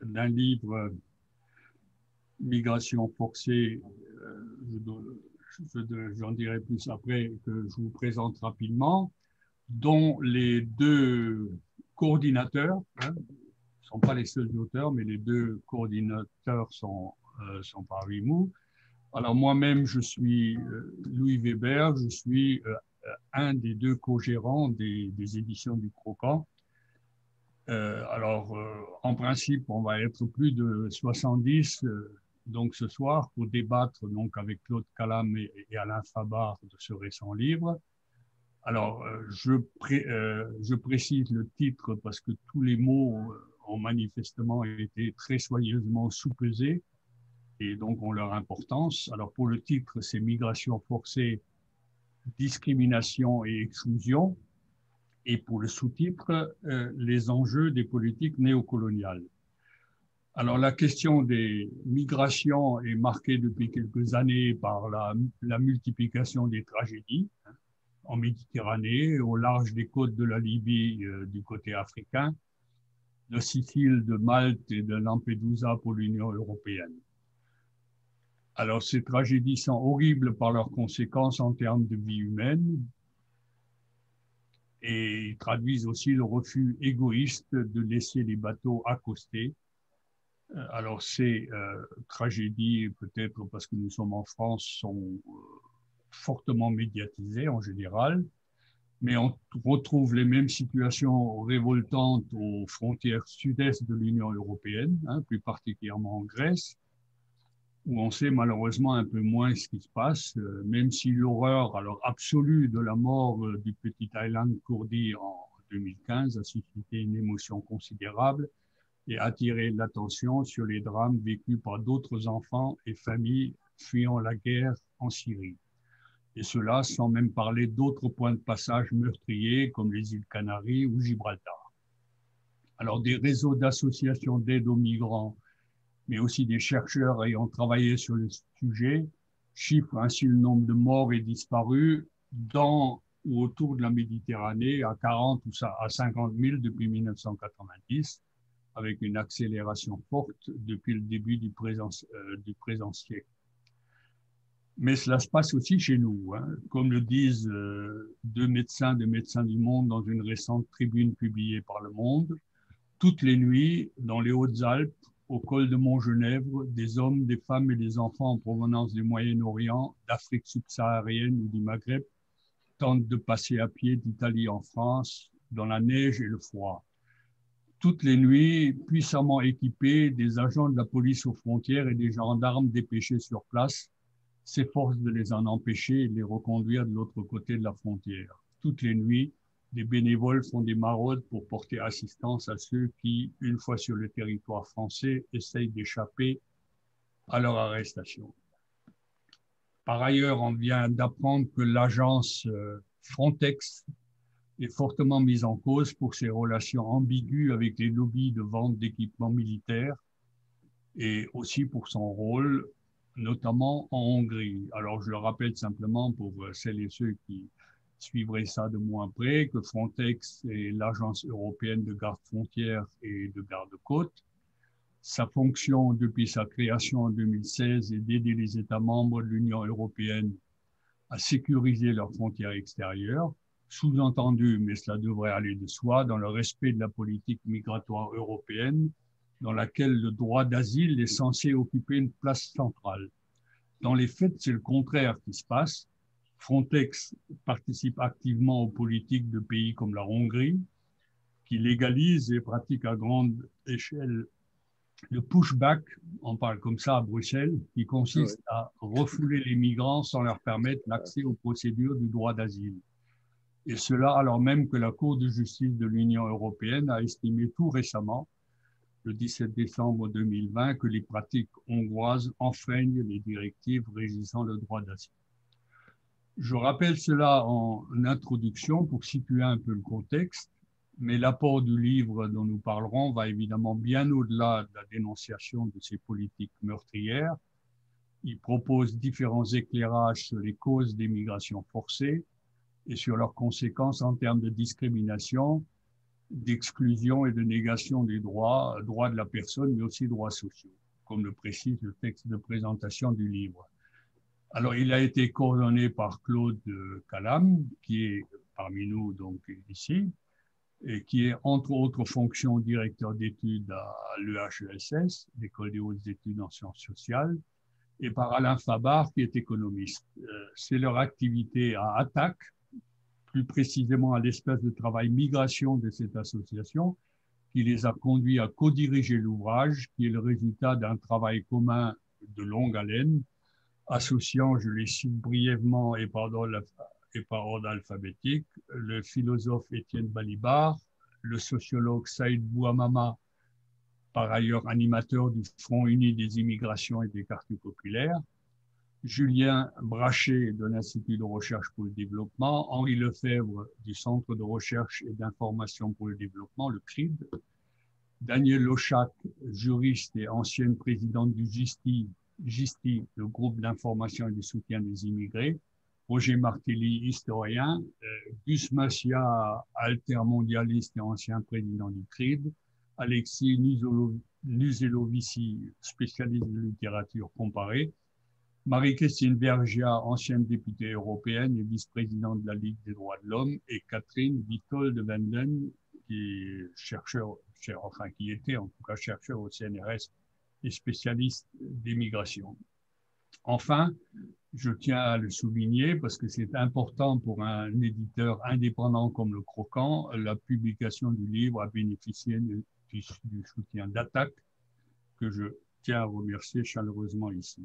d'un livre Migration forcée, j'en dirai plus après, que je vous présente rapidement, dont les deux coordinateurs, hein, ne sont pas les seuls auteurs, mais les deux coordinateurs sont parmi nous. Alors moi-même, je suis Louis Weber, je suis un des deux co-gérants des éditions du Croquant. En principe, on va être plus de 70 donc ce soir pour débattre donc avec Claude Calam et Alain Fabar de ce récent livre. Alors, je précise le titre parce que tous les mots ont manifestement été très soigneusement sous-pesés et donc ont leur importance. Alors, pour le titre, c'est Migration forcée, discrimination et exclusion. Et pour le sous-titre, les enjeux des politiques néocoloniales. Alors, la question des migrations est marquée depuis quelques années par la multiplication des tragédies en Méditerranée, au large des côtes de la Libye du côté africain, de Sicile, de Malte et de Lampedusa pour l'Union européenne. Alors, ces tragédies sont horribles par leurs conséquences en termes de vie humaine et traduisent aussi le refus égoïste de laisser les bateaux accoster. Alors, ces tragédies, peut-être parce que nous sommes en France, sont fortement médiatisées en général, mais on retrouve les mêmes situations révoltantes aux frontières sud-est de l'Union européenne, hein, plus particulièrement en Grèce, où on sait malheureusement un peu moins ce qui se passe, même si l'horreur alors absolue de la mort du petit Aylan Kurdi en 2015 a suscité une émotion considérable et attiré l'attention sur les drames vécus par d'autres enfants et familles fuyant la guerre en Syrie. Et cela sans même parler d'autres points de passage meurtriers comme les îles Canaries ou Gibraltar. Alors des réseaux d'associations d'aide aux migrants, mais aussi des chercheurs ayant travaillé sur le sujet, chiffrent ainsi le nombre de morts et disparus dans ou autour de la Méditerranée à 40 ou à 50 000 depuis 1990, avec une accélération forte depuis le début du présent siècle. Mais cela se passe aussi chez nous, hein. Comme le disent deux Médecins du Monde dans une récente tribune publiée par Le Monde, toutes les nuits, dans les Hautes-Alpes, au col de Montgenèvre, des hommes, des femmes et des enfants en provenance du Moyen-Orient, d'Afrique subsaharienne ou du Maghreb tentent de passer à pied d'Italie en France, dans la neige et le froid. Toutes les nuits, puissamment équipés, des agents de la police aux frontières et des gendarmes dépêchés sur place s'efforcent de les en empêcher et de les reconduire de l'autre côté de la frontière. Toutes les nuits, des bénévoles font des maraudes pour porter assistance à ceux qui, une fois sur le territoire français, essayent d'échapper à leur arrestation. Par ailleurs, on vient d'apprendre que l'agence Frontex est fortement mise en cause pour ses relations ambiguës avec les lobbies de vente d'équipements militaires et aussi pour son rôle, notamment en Hongrie. Alors, je le rappelle simplement pour celles et ceux qui suivraient ça de moins près, que Frontex est l'agence européenne de garde-frontières et de garde-côtes. Sa fonction depuis sa création en 2016 est d'aider les États membres de l'Union européenne à sécuriser leurs frontières extérieures, sous-entendu, mais cela devrait aller de soi, dans le respect de la politique migratoire européenne, dans laquelle le droit d'asile est censé occuper une place centrale. Dans les faits, c'est le contraire qui se passe. Frontex participe activement aux politiques de pays comme la Hongrie, qui légalise et pratique à grande échelle le pushback, on parle comme ça à Bruxelles, qui consiste à refouler les migrants sans leur permettre l'accès aux procédures du droit d'asile. Et cela alors même que la Cour de justice de l'Union européenne a estimé tout récemment, le 17 décembre 2020, que les pratiques hongroises enfreignent les directives régissant le droit d'asile. Je rappelle cela en introduction pour situer un peu le contexte, mais l'apport du livre dont nous parlerons va évidemment bien au-delà de la dénonciation de ces politiques meurtrières. Il propose différents éclairages sur les causes des migrations forcées et sur leurs conséquences en termes de discrimination, d'exclusion et de négation des droits, droits de la personne, mais aussi droits sociaux, comme le précise le texte de présentation du livre. Alors, il a été coordonné par Claude Calam, qui est parmi nous donc ici, et qui est entre autres fonctions directeur d'études à l'EHESS, l'École des hautes études en sciences sociales, et par Alain Fabar, qui est économiste. C'est leur activité à ATTAC, plus précisément à l'espace de travail migration de cette association, qui les a conduits à co-diriger l'ouvrage, qui est le résultat d'un travail commun de longue haleine, associant, je les cite brièvement et par ordre alphabétique, le philosophe Étienne Balibar, le sociologue Saïd Bouamama, par ailleurs animateur du Front uni des immigrations et des quartiers populaires, Julien Brachet de l'Institut de recherche pour le développement, Henri Lefebvre du Centre de recherche et d'information pour le développement, le CRID, Daniel Lochac, juriste et ancienne présidente du GISTI, le groupe d'information et de soutien des immigrés, Roger Martelly, historien, Gus Massia, altermondialiste et ancien président du CRID, Alexis Nuzelovici, spécialiste de littérature comparée, Marie-Christine Vergia, ancienne députée européenne et vice-présidente de la Ligue des droits de l'homme, et Catherine Witold de Wenden, qui est qui était en tout cas chercheur au CNRS et spécialiste des migrations. Enfin, je tiens à le souligner parce que c'est important pour un éditeur indépendant comme le Croquant, la publication du livre a bénéficié du soutien d'Attac, que je tiens à remercier chaleureusement ici.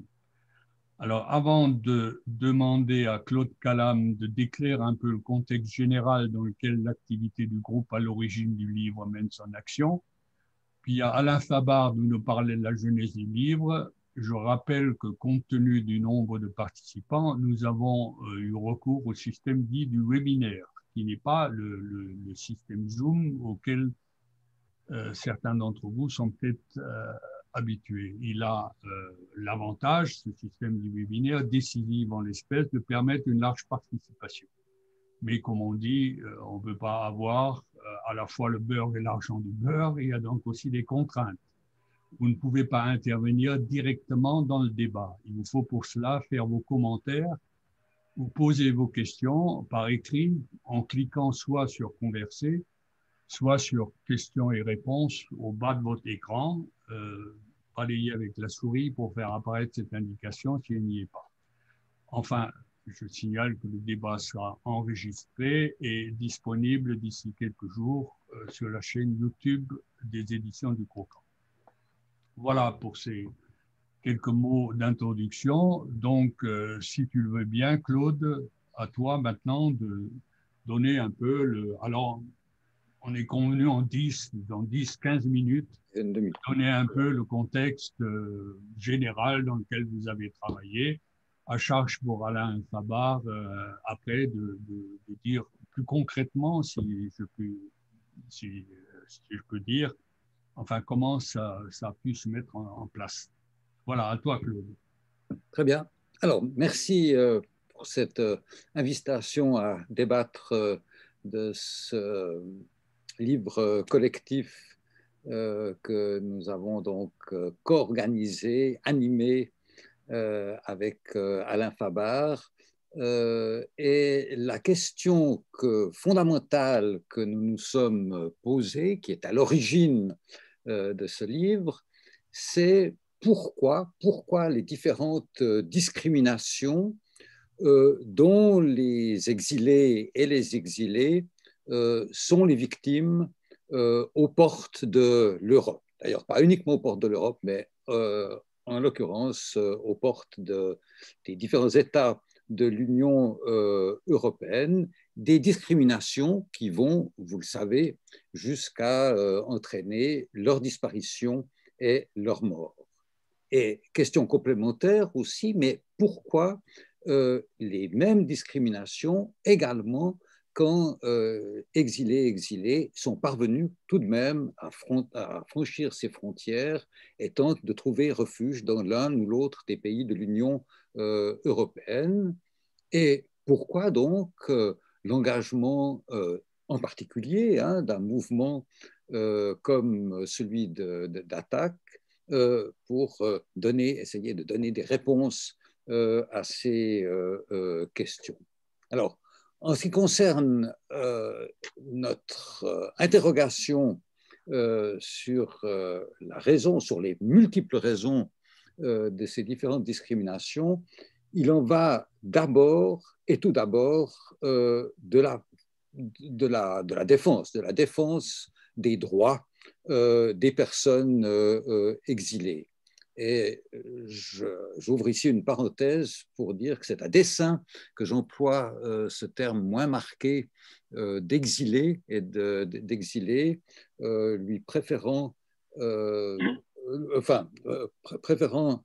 Alors, avant de demander à Claude Calam de décrire un peu le contexte général dans lequel l'activité du groupe à l'origine du livre mène son action, puis à Alain Fabar de nous parler de la genèse du livre, je rappelle que compte tenu du nombre de participants, nous avons eu recours au système dit du webinaire, qui n'est pas le système Zoom auquel certains d'entre vous sont peut-être habitués. Il a l'avantage, ce système du webinaire, décisif en l'espèce, de permettre une large participation. Mais comme on dit, on ne peut pas avoir à la fois le beurre et l'argent du beurre. Il y a donc aussi des contraintes. Vous ne pouvez pas intervenir directement dans le débat. Il vous faut pour cela faire vos commentaires ou poser vos questions par écrit en cliquant soit sur Converser, soit sur questions et réponses au bas de votre écran. Balayez avec la souris pour faire apparaître cette indication si elle n'y est pas. Enfin, je signale que le débat sera enregistré et disponible d'ici quelques jours sur la chaîne YouTube des éditions du Croquant. Voilà pour ces quelques mots d'introduction. Donc, si tu le veux bien, Claude, à toi maintenant de donner un peu le... Alors, on est convenu en 10-15 minutes, donner un peu le contexte général dans lequel vous avez travaillé. À charge pour Alain Fabar, après, de dire plus concrètement, si je peux dire, enfin, comment ça a pu se mettre en place. Voilà, à toi, Claude. Très bien. Alors, merci pour cette invitation à débattre de ce livre collectif que nous avons donc co-organisé, animé avec Alain Fabar. Et la question fondamentale que nous nous sommes posée, qui est à l'origine de ce livre, c'est pourquoi les différentes discriminations dont les exilés et les exilés sont les victimes aux portes de l'Europe. D'ailleurs, pas uniquement aux portes de l'Europe, mais en l'occurrence aux portes des différents États de l'Union européenne, des discriminations qui vont, vous le savez, jusqu'à entraîner leur disparition et leur mort. Et question complémentaire aussi, mais pourquoi les mêmes discriminations également quand exilés sont parvenus tout de même à franchir ces frontières et tentent de trouver refuge dans l'un ou l'autre des pays de l'Union européenne. Et pourquoi donc l'engagement en particulier d'un mouvement comme celui d'attaque pour essayer de donner des réponses à ces questions. Alors, en ce qui concerne notre interrogation sur la raison, sur les multiples raisons de ces différentes discriminations, il en va d'abord et tout d'abord de la défense des droits des personnes exilées. Et j'ouvre ici une parenthèse pour dire que c'est à dessein que j'emploie ce terme moins marqué d'exilé et d'exilé, lui préférant préférant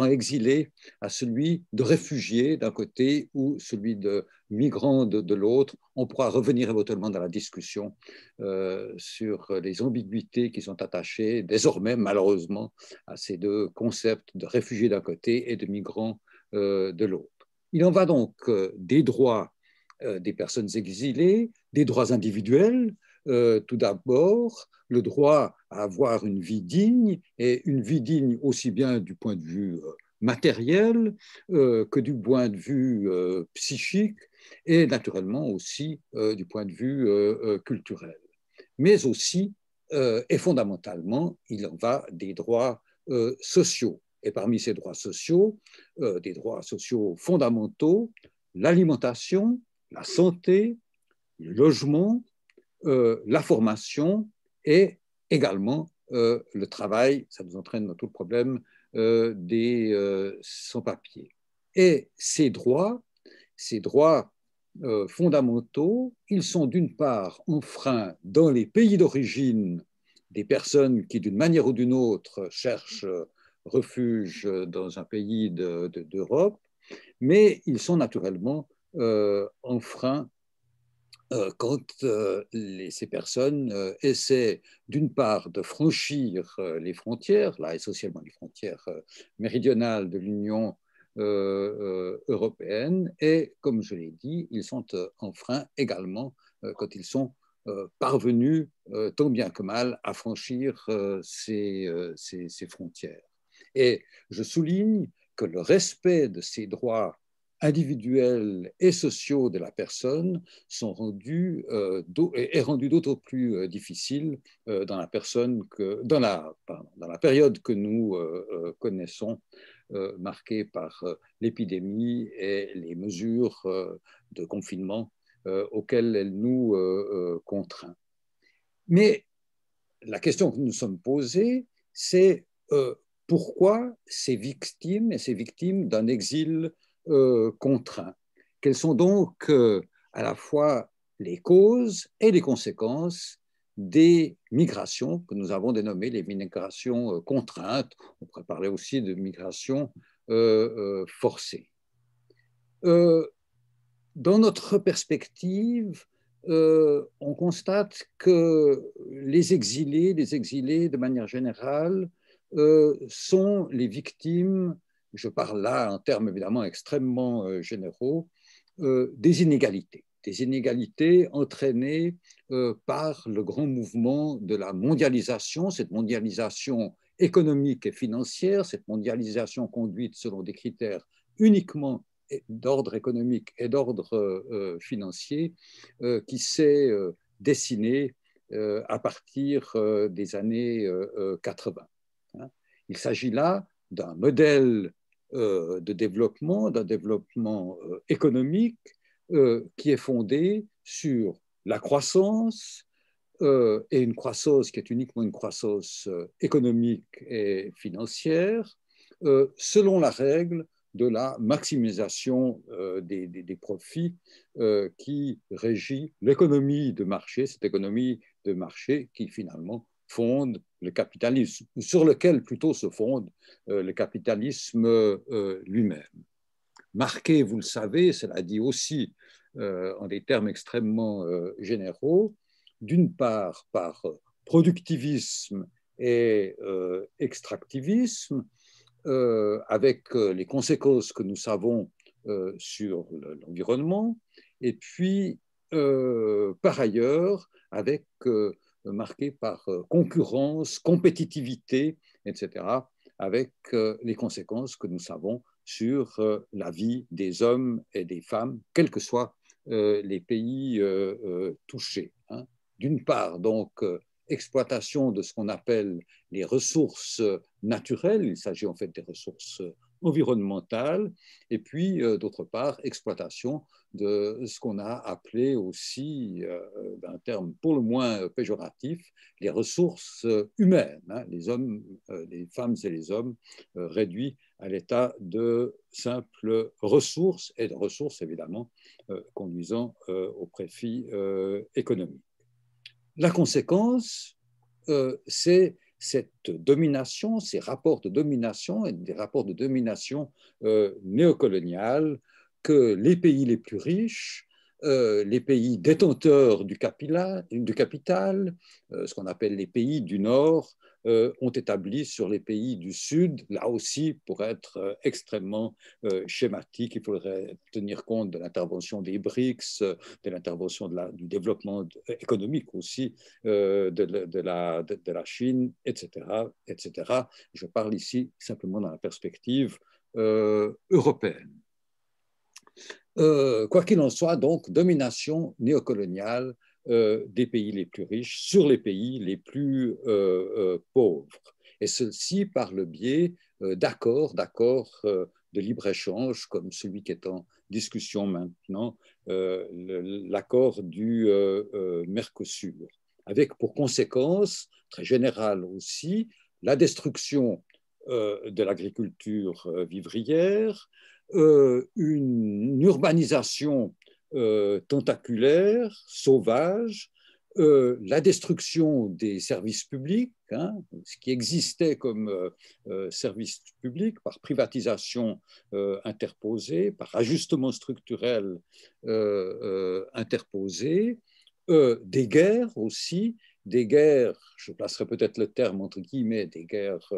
exilé à celui de réfugié d'un côté ou celui de migrant de l'autre. On pourra revenir éventuellement dans la discussion sur les ambiguïtés qui sont attachées désormais, malheureusement, à ces deux concepts de réfugiés d'un côté et de migrants de l'autre. Il en va donc des droits des personnes exilées, des droits individuels, tout d'abord, le droit à avoir une vie digne, et une vie digne aussi bien du point de vue matériel que du point de vue psychique, et naturellement aussi du point de vue culturel. Mais aussi, et fondamentalement, il en va des droits sociaux. Et parmi ces droits sociaux, des droits sociaux fondamentaux, l'alimentation, la santé, le logement, la formation et également le travail. Ça nous entraîne dans tout le problème des sans-papiers. Et ces droits fondamentaux, ils sont d'une part enfreints dans les pays d'origine des personnes qui, d'une manière ou d'une autre, cherchent refuge dans un pays d'Europe, mais ils sont naturellement enfreints quand ces personnes essaient d'une part de franchir les frontières, là essentiellement les frontières méridionales de l'Union européenne, et comme je l'ai dit, ils sont enfreints également quand ils sont parvenus, tant bien que mal, à franchir ces frontières. Et je souligne que le respect de ces droits individuels et sociaux de la personne est rendu d'autant plus difficile dans la période que nous connaissons, marquée par l'épidémie et les mesures de confinement auxquelles elle nous contraint. Mais la question que nous nous sommes posée, c'est pourquoi ces victimes d'un exil contraint? Quelles sont donc à la fois les causes et les conséquences des migrations que nous avons dénommées les migrations contraintes? On pourrait parler aussi de migrations forcées. Dans notre perspective, on constate que les exilés de manière générale, sont les victimes, je parle là en termes évidemment extrêmement généraux, des inégalités entraînées par le grand mouvement de la mondialisation, cette mondialisation économique et financière, cette mondialisation conduite selon des critères uniquement d'ordre économique et d'ordre financier qui s'est dessinée à partir des années 80. Il s'agit là d'un modèle de développement, d'un développement économique qui est fondé sur la croissance et une croissance qui est uniquement une croissance économique et financière selon la règle de la maximisation des profits qui régit l'économie de marché, cette économie de marché qui finalement fonde le capitalisme, ou sur lequel plutôt se fonde le capitalisme lui-même. Marqué, vous le savez, cela dit aussi en des termes extrêmement généraux, d'une part par productivisme et extractivisme, avec les conséquences que nous savons sur l'environnement, et puis par ailleurs, marqué par concurrence, compétitivité, etc., avec les conséquences que nous savons sur la vie des hommes et des femmes, quels que soient les pays touchés. Hein. D'une part, donc, exploitation de ce qu'on appelle les ressources naturelles, il s'agit en fait des ressources environnementales, et puis, d'autre part, exploitation de ce qu'on a appelé aussi, d'un terme pour le moins péjoratif, les ressources humaines, hein, les femmes et les hommes réduits à l'état de simples ressources, et de ressources évidemment conduisant au profit économique. La conséquence, c'est cette domination, ces rapports de domination et des rapports de domination néocoloniale que les pays les plus riches, les pays détenteurs du capital, ce qu'on appelle les pays du Nord, ont établi sur les pays du Sud. Là aussi, pour être extrêmement schématique, il faudrait tenir compte de l'intervention des BRICS, de l'intervention du développement économique aussi de la Chine, etc., etc. Je parle ici simplement dans la perspective européenne. Quoi qu'il en soit, donc, domination néocoloniale des pays les plus riches sur les pays les plus pauvres. Et ceci par le biais d'accords de libre-échange, comme celui qui est en discussion maintenant, l'accord du Mercosur, avec pour conséquence, très générale aussi, la destruction de l'agriculture vivrière, une urbanisation tentaculaire, sauvage, la destruction des services publics, hein, ce qui existait comme service public par privatisation interposée, par ajustement structurel interposé, des guerres aussi, des guerres, je placerai peut-être le terme entre guillemets, des guerres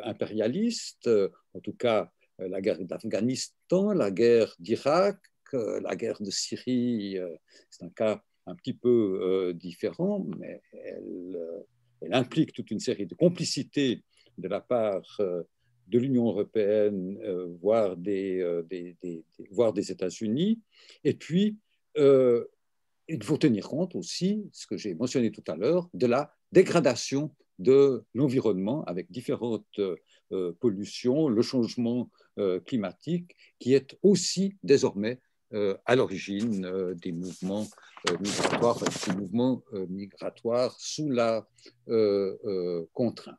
impérialistes, en tout cas la guerre d'Afghanistan, la guerre d'Irak, la guerre de Syrie, c'est un cas un petit peu différent, mais elle implique toute une série de complicités de la part de l'Union européenne, voire des États-Unis. Et puis, il faut tenir compte aussi, ce que j'ai mentionné tout à l'heure, de la dégradation de l'environnement avec différentes pollutions, le changement climatique qui est aussi désormais à l'origine des mouvements migratoires sous la contrainte.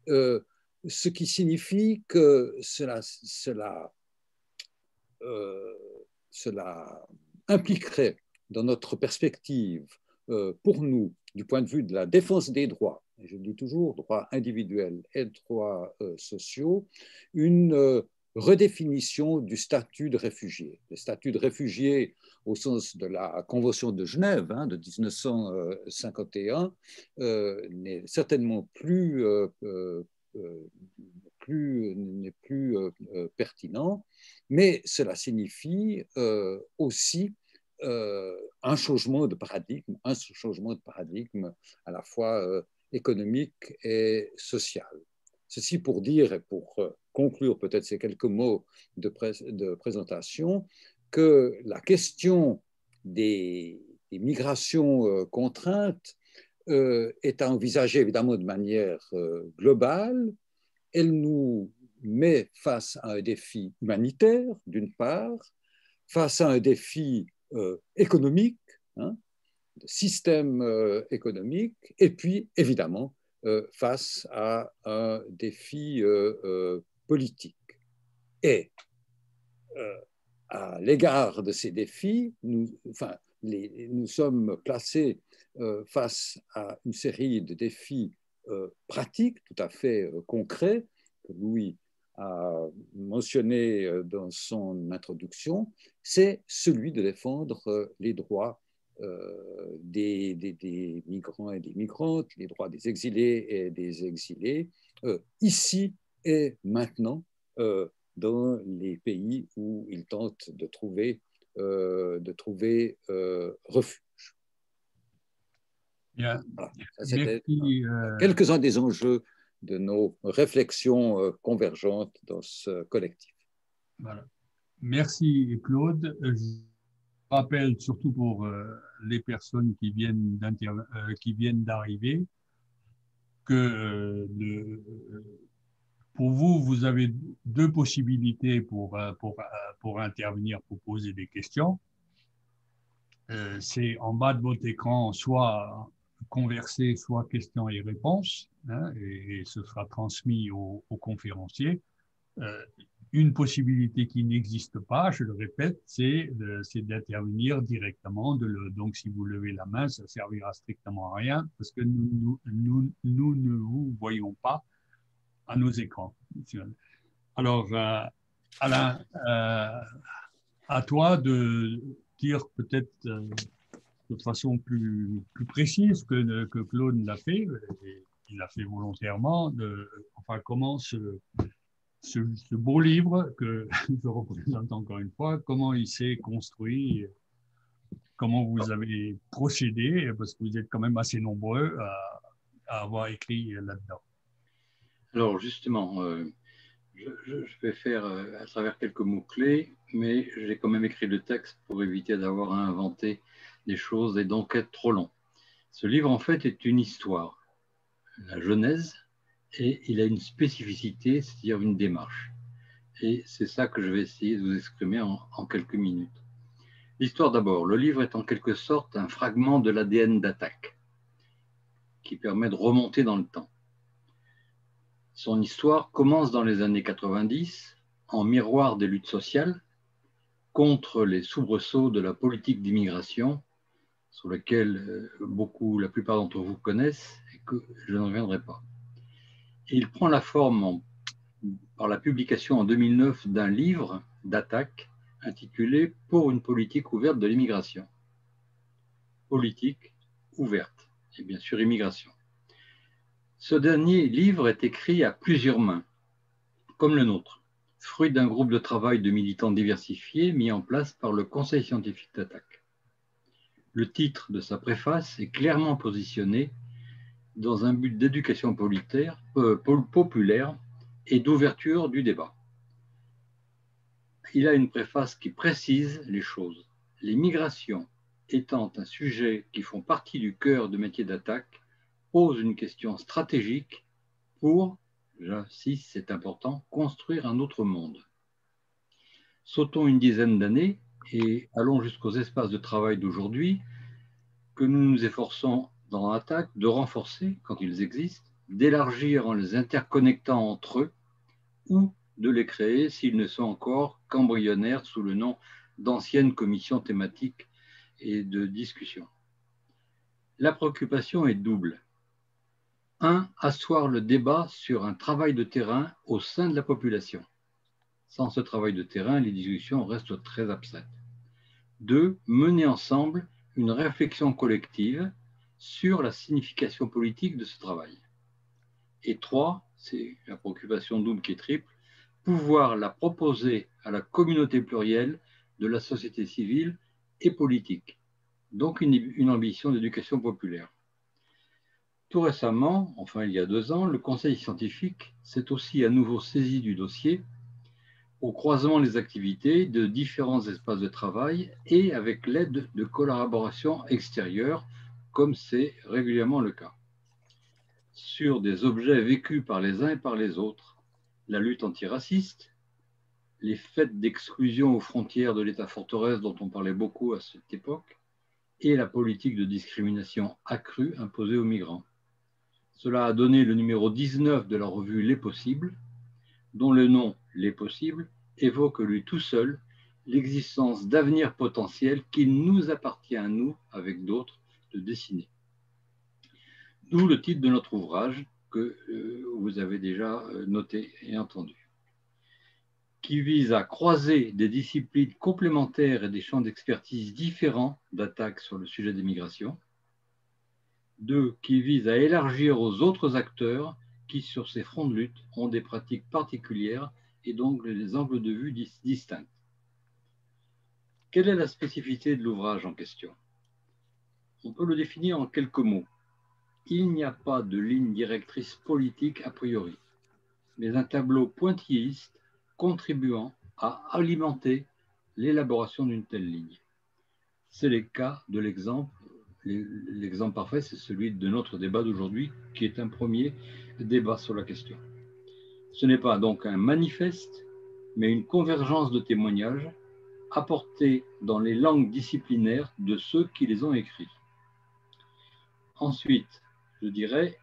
Ce qui signifie que cela impliquerait dans notre perspective, pour nous, du point de vue de la défense des droits, et je dis toujours droits individuels et droits sociaux, une redéfinition du statut de réfugié. Le statut de réfugié au sens de la Convention de Genève de 1951 n'est certainement n'est plus pertinent, mais cela signifie aussi un changement de paradigme à la fois économique et social. Ceci pour dire et pour conclure peut-être ces quelques mots de présentation que la question des migrations contraintes est à envisager évidemment de manière globale. Elle nous met face à un défi humanitaire, d'une part, face à un défi économique, hein, de système économique, et puis évidemment face à un défi politique. Et à l'égard de ces défis, nous sommes placés face à une série de défis pratiques tout à fait concrets que Louis a mentionné dans son introduction, c'est celui de défendre les droits des migrants et des migrantes, les droits des exilés et des exilés, ici et maintenant, dans les pays où ils tentent de trouver de trouver refuge. Bien. Voilà. C'était quelques-uns des enjeux de nos réflexions convergentes dans ce collectif. Voilà. Merci Claude. Je rappelle surtout pour les personnes qui viennent d'arriver que pour vous, vous avez deux possibilités pour intervenir, pour poser des questions. C'est en bas de votre écran, soit converser, soit questions et réponses, hein, et ce sera transmis aux conférenciers. Une possibilité qui n'existe pas, je le répète, c'est d'intervenir directement. Donc, si vous levez la main, ça ne servira strictement à rien parce que nous ne vous voyons pas à nos écrans. Alors, Alain, à toi de dire peut-être de façon plus précise que Claude l'a fait, et il l'a fait volontairement, enfin, comment ce beau livre que je représente encore une fois, comment il s'est construit, comment vous avez procédé, parce que vous êtes quand même assez nombreux à avoir écrit là-dedans. Alors justement, je vais faire à travers quelques mots-clés, mais j'ai quand même écrit le texte pour éviter d'avoir à inventer des choses et donc être trop long. Ce livre, en fait, est une histoire, la genèse, et il a une spécificité, c'est-à-dire une démarche. Et c'est ça que je vais essayer de vous exprimer en quelques minutes. L'histoire d'abord. Le livre est en quelque sorte un fragment de l'ADN d'Attac qui permet de remonter dans le temps. Son histoire commence dans les années 90, en miroir des luttes sociales, contre les soubresauts de la politique d'immigration, sur lesquels la plupart d'entre vous connaissent et que je ne reviendrai pas. Et il prend la forme par la publication en 2009 d'un livre d'Attac intitulé « Pour une politique ouverte de l'immigration ». Politique ouverte et bien sûr immigration. Ce dernier livre est écrit à plusieurs mains, comme le nôtre, fruit d'un groupe de travail de militants diversifiés mis en place par le Conseil scientifique d'Attac. Le titre de sa préface est clairement positionné dans un but d'éducation populaire et d'ouverture du débat. Il a une préface qui précise les choses. Les migrations étant un sujet qui font partie du cœur de métier d'Attac, pose une question stratégique pour, j'insiste, c'est important, construire un autre monde. Sautons une dizaine d'années et allons jusqu'aux espaces de travail d'aujourd'hui que nous nous efforçons dans l'Attac de renforcer quand ils existent, d'élargir en les interconnectant entre eux ou de les créer s'ils ne sont encore qu'embryonnaires sous le nom d'anciennes commissions thématiques et de discussion. La préoccupation est double. 1. Asseoir le débat sur un travail de terrain au sein de la population. Sans ce travail de terrain, les discussions restent très abstraites. 2. Mener ensemble une réflexion collective sur la signification politique de ce travail. Et 3, c'est la préoccupation double qui est triple, pouvoir la proposer à la communauté plurielle de la société civile et politique. Donc une ambition d'éducation populaire. Tout récemment, enfin il y a 2 ans, le Conseil scientifique s'est aussi à nouveau saisi du dossier au croisement des activités de différents espaces de travail et avec l'aide de collaborations extérieures, comme c'est régulièrement le cas. Sur des objets vécus par les uns et par les autres, la lutte antiraciste, les faits d'exclusion aux frontières de l'État forteresse dont on parlait beaucoup à cette époque, et la politique de discrimination accrue imposée aux migrants. Cela a donné le numéro 19 de la revue Les Possibles, dont le nom Les Possibles évoque lui tout seul l'existence d'avenirs potentiels qu'il nous appartient à nous, avec d'autres, de dessiner. D'où le titre de notre ouvrage que vous avez déjà noté et entendu, qui vise à croiser des disciplines complémentaires et des champs d'expertise différents d'Attac sur le sujet des migrations. 2. Qui vise à élargir aux autres acteurs qui, sur ces fronts de lutte, ont des pratiques particulières et donc des angles de vue distincts. Quelle est la spécificité de l'ouvrage en question? On peut le définir en quelques mots. Il n'y a pas de ligne directrice politique a priori, mais un tableau pointilliste contribuant à alimenter l'élaboration d'une telle ligne. C'est le cas de l'exemple. L'exemple parfait, c'est celui de notre débat d'aujourd'hui, qui est un premier débat sur la question. Ce n'est pas donc un manifeste, mais une convergence de témoignages apportés dans les langues disciplinaires de ceux qui les ont écrits. Ensuite, je dirais,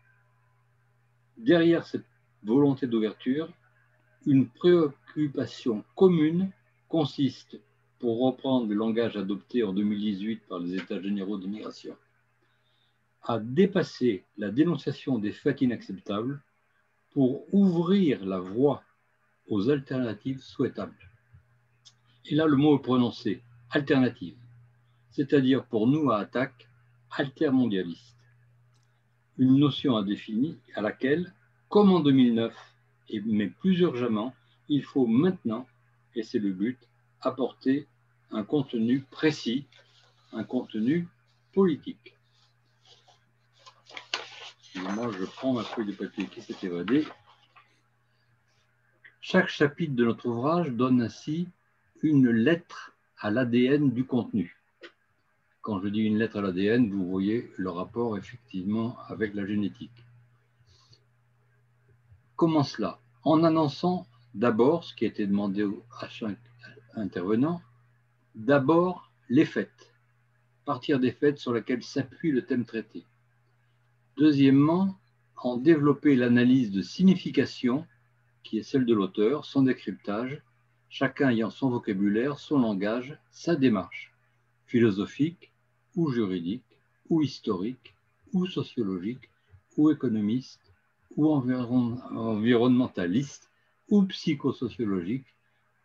derrière cette volonté d'ouverture, une préoccupation commune consiste, pour reprendre le langage adopté en 2018 par les États généraux de migration, à dépasser la dénonciation des faits inacceptables pour ouvrir la voie aux alternatives souhaitables. Et là, le mot est prononcé, alternative, c'est-à-dire pour nous à Attac, altermondialiste. Une notion à définir à laquelle, comme en 2009, mais plus urgemment, il faut maintenant, et c'est le but, apporter un contenu précis, un contenu politique. Excusez-moi, je prends ma feuille de papier qui s'est évadée. Chaque chapitre de notre ouvrage donne ainsi une lettre à l'ADN du contenu. Quand je dis une lettre à l'ADN, vous voyez le rapport effectivement avec la génétique. Comment cela? En annonçant d'abord, ce qui a été demandé à chaque intervenant, d'abord les faits, partir des faits sur lesquels s'appuie le thème traité. Deuxièmement, en développer l'analyse de signification, qui est celle de l'auteur, son décryptage, chacun ayant son vocabulaire, son langage, sa démarche, philosophique ou juridique, ou historique, ou sociologique, ou économiste, ou environnementaliste, ou psychosociologique,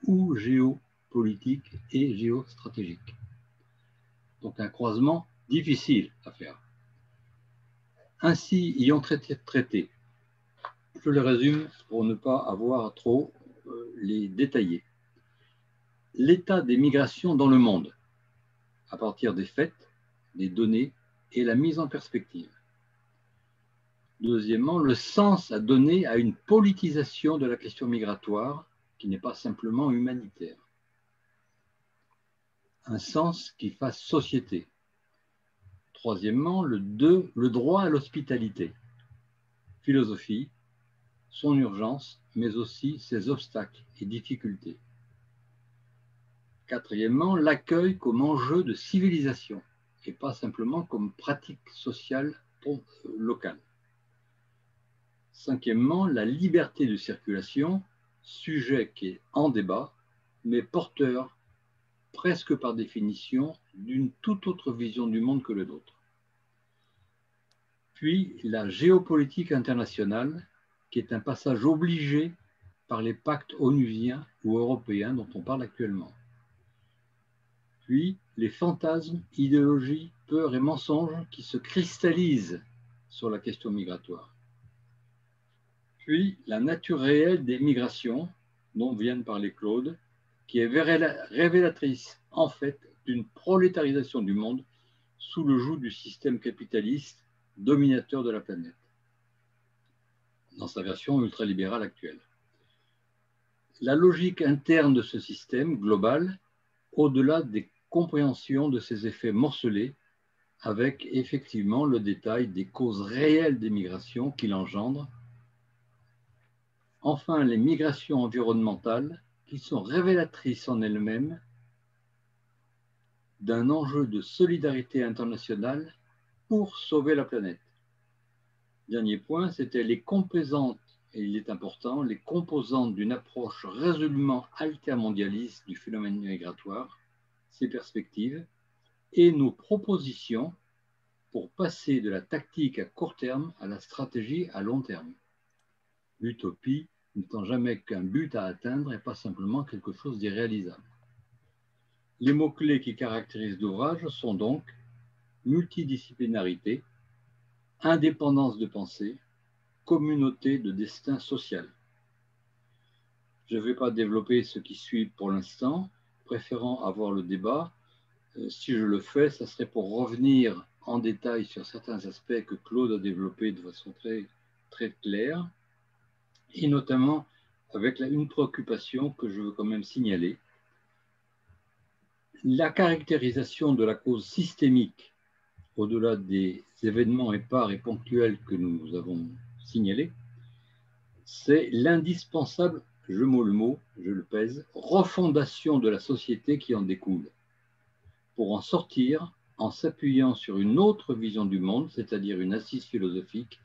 ou géopolitique et géostratégique. Donc un croisement difficile à faire. Ainsi, ayant traité, je le résume pour ne pas avoir trop les détailler. L'état des migrations dans le monde, à partir des faits, des données et la mise en perspective. Deuxièmement, le sens à donner à une politisation de la question migratoire qui n'est pas simplement humanitaire. Un sens qui fasse société. Troisièmement, le droit à l'hospitalité. Philosophie, son urgence, mais aussi ses obstacles et difficultés. Quatrièmement, l'accueil comme enjeu de civilisation et pas simplement comme pratique sociale locale. Cinquièmement, la liberté de circulation, sujet qui est en débat, mais porteur, presque par définition, d'une toute autre vision du monde que le nôtre. Puis la géopolitique internationale, qui est un passage obligé par les pactes onusiens ou européens dont on parle actuellement. Puis les fantasmes, idéologies, peurs et mensonges qui se cristallisent sur la question migratoire. Puis la nature réelle des migrations, dont vient de parler Claude, qui est révélatrice en fait d'une prolétarisation du monde sous le joug du système capitaliste dominateur de la planète, dans sa version ultralibérale actuelle. La logique interne de ce système global, au-delà des compréhensions de ses effets morcelés, avec effectivement le détail des causes réelles des migrations qu'il engendre. Enfin, les migrations environnementales qui sont révélatrices en elles-mêmes d'un enjeu de solidarité internationale pour sauver la planète. Dernier point, c'était les composantes, et il est important, les composantes d'une approche résolument altermondialiste du phénomène migratoire, ses perspectives et nos propositions pour passer de la tactique à court terme à la stratégie à long terme. L'utopie n'étant jamais qu'un but à atteindre et pas simplement quelque chose d'irréalisable. Les mots-clés qui caractérisent l'ouvrage sont donc multidisciplinarité, indépendance de pensée, communauté de destin social. Je ne vais pas développer ce qui suit pour l'instant, préférant avoir le débat, si je le fais, ça serait pour revenir en détail sur certains aspects que Claude a développés de façon très claire, et notamment avec une préoccupation que je veux quand même signaler. La caractérisation de la cause systémique, au-delà des événements épars et ponctuels que nous avons signalés, c'est l'indispensable, je mot le mot, je le pèse, refondation de la société qui en découle. Pour en sortir, en s'appuyant sur une autre vision du monde, c'est-à-dire une assise philosophique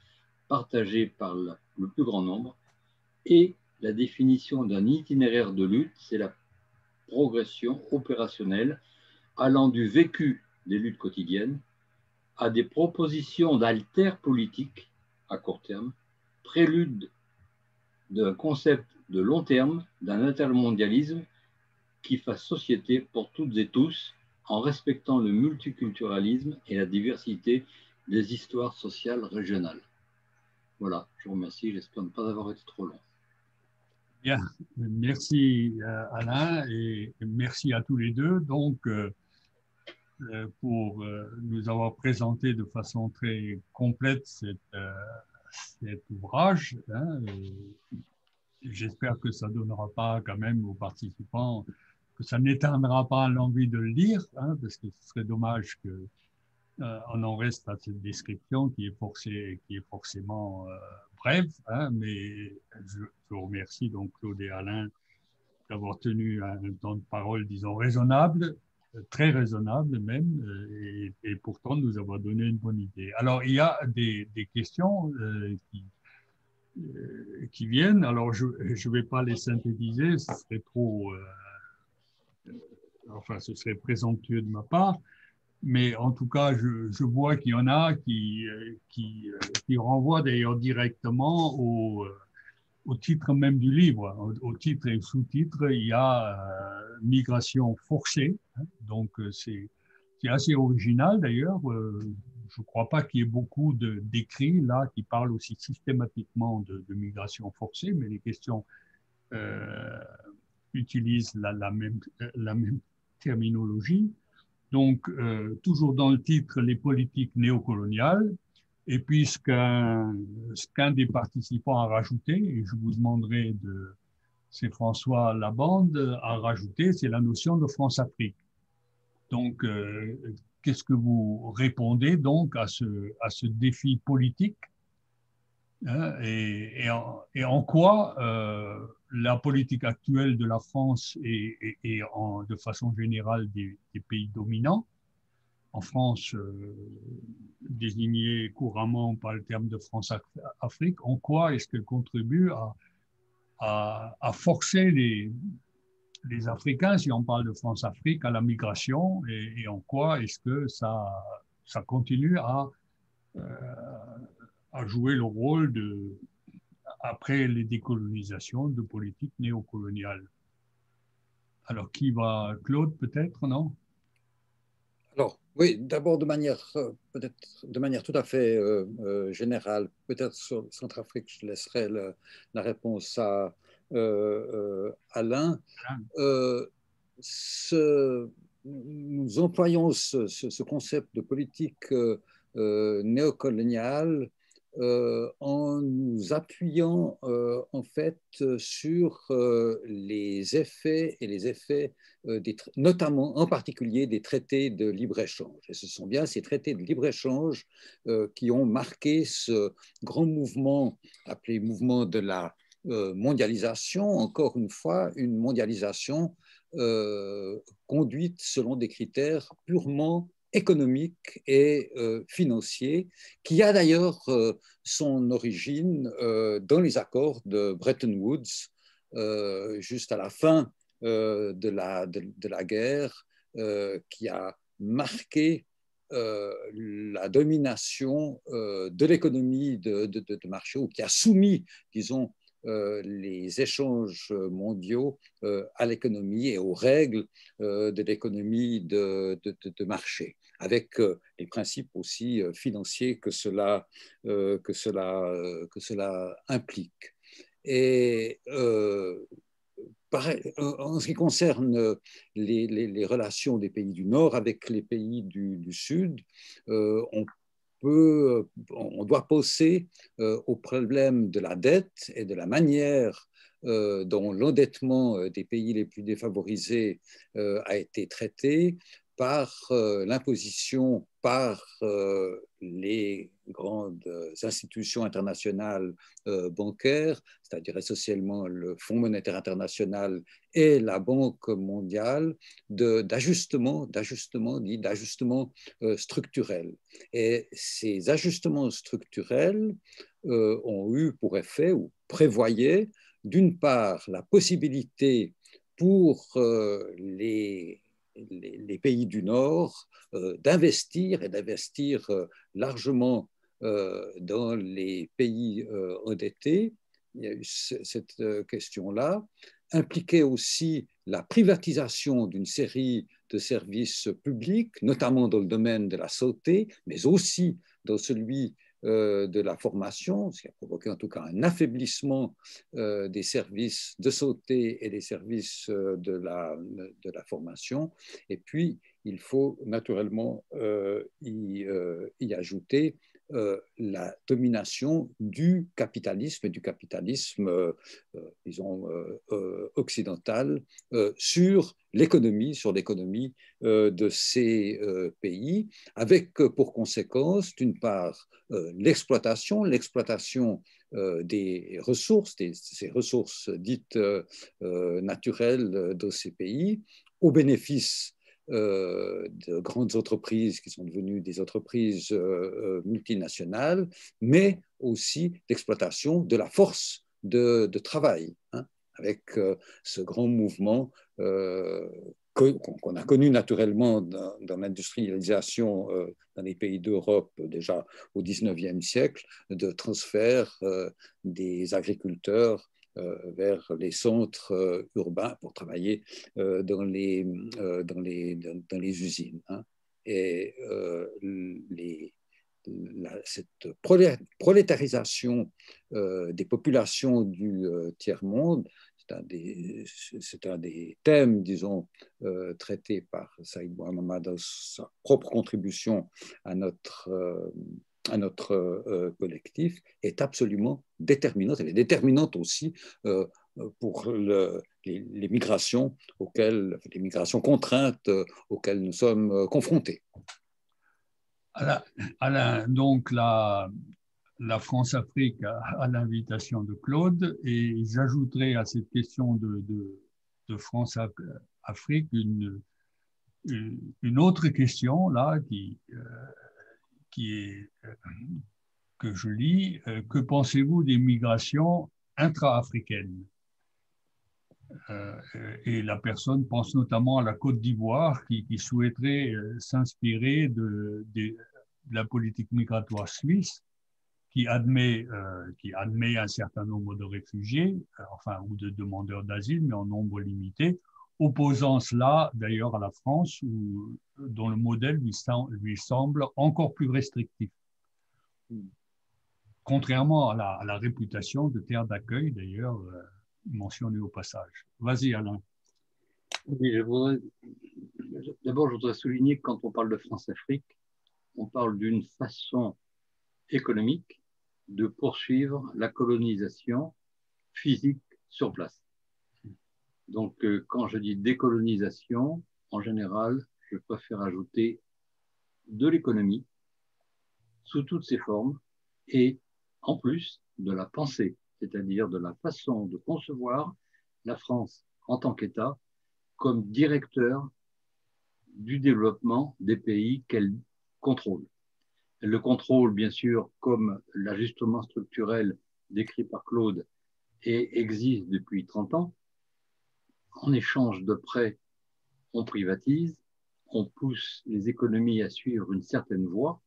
partagée par le plus grand nombre, et la définition d'un itinéraire de lutte, c'est la progression opérationnelle allant du vécu des luttes quotidiennes à des propositions d'altères politiques à court terme, prélude d'un concept de long terme, d'un intermondialisme qui fasse société pour toutes et tous en respectant le multiculturalisme et la diversité des histoires sociales régionales. Voilà, je vous remercie, j'espère ne pas avoir été trop long. Bien, merci Alain et merci à tous les deux donc pour nous avoir présenté de façon très complète cet ouvrage. Hein, j'espère que ça ne donnera pas quand même aux participants, que ça n'éteindra pas l'envie de le lire, hein, parce que ce serait dommage que on en reste à cette description qui est forcément brève, hein, mais je vous remercie donc Claude et Alain d'avoir tenu un temps de parole, disons, raisonnable, très raisonnable même, et pourtant nous avoir donné une bonne idée. Alors, il y a des questions qui viennent, alors je ne vais pas les synthétiser, ce serait trop, enfin, ce serait présomptueux de ma part, mais en tout cas, je vois qu'il y en a qui renvoient d'ailleurs directement au titre même du livre. Au titre et sous-titre, il y a migration forcée. Hein, donc, c'est assez original d'ailleurs. Je ne crois pas qu'il y ait beaucoup d'écrits là qui parlent aussi systématiquement de migration forcée, mais les questions utilisent la même terminologie. Donc, toujours dans le titre, les politiques néocoloniales. Et puis, ce qu'un des participants a rajouté, et je vous demanderai c'est François Labande, a rajouté, c'est la notion de France-Afrique. Donc, qu'est-ce que vous répondez donc à ce défi politique, hein, et en quoi la politique actuelle de la France et de façon générale des pays dominants, en France, désignée couramment par le terme de France-Afrique, en quoi est-ce qu'elle contribue à forcer les Africains, si on parle de France-Afrique, à la migration, et en quoi est-ce que ça continue euh, à jouer le rôle après les décolonisations, de politique néocoloniale. Alors, qui va? Claude, peut-être, non? Alors, oui, d'abord peut-être de manière tout à fait générale, peut-être sur Centrafrique, je laisserai la réponse à Alain. Nous employons ce concept de politique néocoloniale en nous appuyant en fait sur les effets notamment en particulier des traités de libre-échange. Et ce sont bien ces traités de libre-échange qui ont marqué ce grand mouvement appelé mouvement de la mondialisation, encore une fois, une mondialisation conduite selon des critères purement économique et financier, qui a d'ailleurs son origine dans les accords de Bretton Woods, juste à la fin de la guerre, qui a marqué la domination de l'économie de marché, ou qui a soumis, disons, les échanges mondiaux à l'économie et aux règles de l'économie de marché, avec les principes aussi financiers que cela implique. Et en ce qui concerne les relations des pays du Nord avec les pays du Sud, on doit penser au problème de la dette et de la manière dont l'endettement des pays les plus défavorisés a été traité par l'imposition par les grandes institutions internationales bancaires, c'est-à-dire essentiellement le Fonds monétaire international et la Banque mondiale, d'ajustements structurels. Et ces ajustements structurels ont eu pour effet ou prévoyaient d'une part la possibilité pour les pays du Nord d'investir et d'investir largement dans les pays endettés. Il y a eu cette question-là, impliquait aussi la privatisation d'une série de services publics, notamment dans le domaine de la santé, mais aussi dans celui de la formation, ce qui a provoqué en tout cas un affaiblissement des services de santé et des services de la formation. Et puis, il faut naturellement y ajouter la domination du capitalisme et du capitalisme, disons, occidental sur l'économie de ces pays, avec pour conséquence, d'une part, l'exploitation des ressources, ces ressources dites naturelles de ces pays, au bénéfice de grandes entreprises qui sont devenues des entreprises multinationales, mais aussi d'exploitation de la force de travail, hein, avec ce grand mouvement qu'on a connu naturellement dans l'industrialisation dans les pays d'Europe déjà au XIXe siècle, de transfert des agriculteurs vers les centres urbains pour travailler dans les usines. Hein. Et cette prolétarisation des populations du tiers-monde, c'est un des thèmes, disons, traités par Saïd Bouamama dans sa propre contribution à notre collectif, est absolument déterminante. Elle est déterminante aussi pour les migrations les migrations contraintes auxquelles nous sommes confrontés. Alain, donc la France-Afrique à l'invitation de Claude, et j'ajouterai à cette question de France-Afrique une autre question là que je lis. Que pensez-vous des migrations intra-africaines? Et la personne pense notamment à la Côte d'Ivoire qui souhaiterait s'inspirer de la politique migratoire suisse qui admet un certain nombre de réfugiés, ou de demandeurs d'asile, mais en nombre limité, opposant cela d'ailleurs à la France, dont le modèle lui semble encore plus restrictif. Contrairement à la réputation de terre d'accueil, d'ailleurs, mentionnée au passage. Vas-y, Alain. Oui, d'abord, je voudrais souligner que quand on parle de France-Afrique, on parle d'une façon économique de poursuivre la colonisation physique sur place. Donc, quand je dis décolonisation, en général, je préfère ajouter de l'économie sous toutes ses formes et en plus de la pensée, c'est-à-dire de la façon de concevoir la France en tant qu'État comme directeur du développement des pays qu'elle contrôle. Elle le contrôle, bien sûr, comme l'ajustement structurel décrit par Claude et existe depuis 30 ans. En échange de prêts, on privatise, on pousse les économies à suivre une certaine voie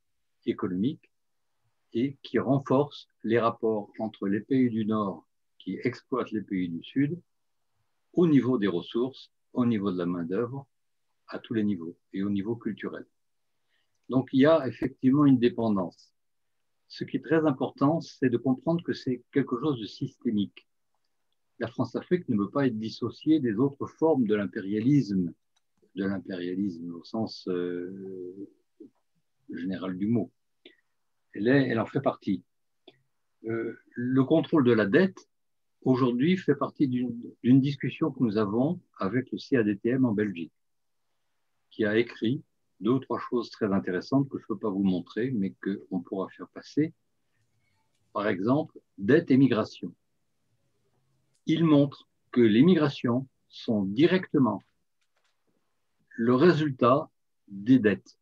économique et qui renforce les rapports entre les pays du Nord qui exploitent les pays du Sud au niveau des ressources, au niveau de la main-d'œuvre, à tous les niveaux et au niveau culturel. Donc, il y a effectivement une dépendance. Ce qui est très important, c'est de comprendre que c'est quelque chose de systémique. la France-Afrique ne peut pas être dissociée des autres formes de l'impérialisme au sens général du mot. Elle en fait partie. Le contrôle de la dette, aujourd'hui, fait partie d'une discussion que nous avons avec le CADTM en Belgique, qui a écrit 2 ou 3 choses très intéressantes que je ne peux pas vous montrer, mais qu'on pourra faire passer. Par exemple, dette et migration. Il montre que les migrations sont directement le résultat des dettes.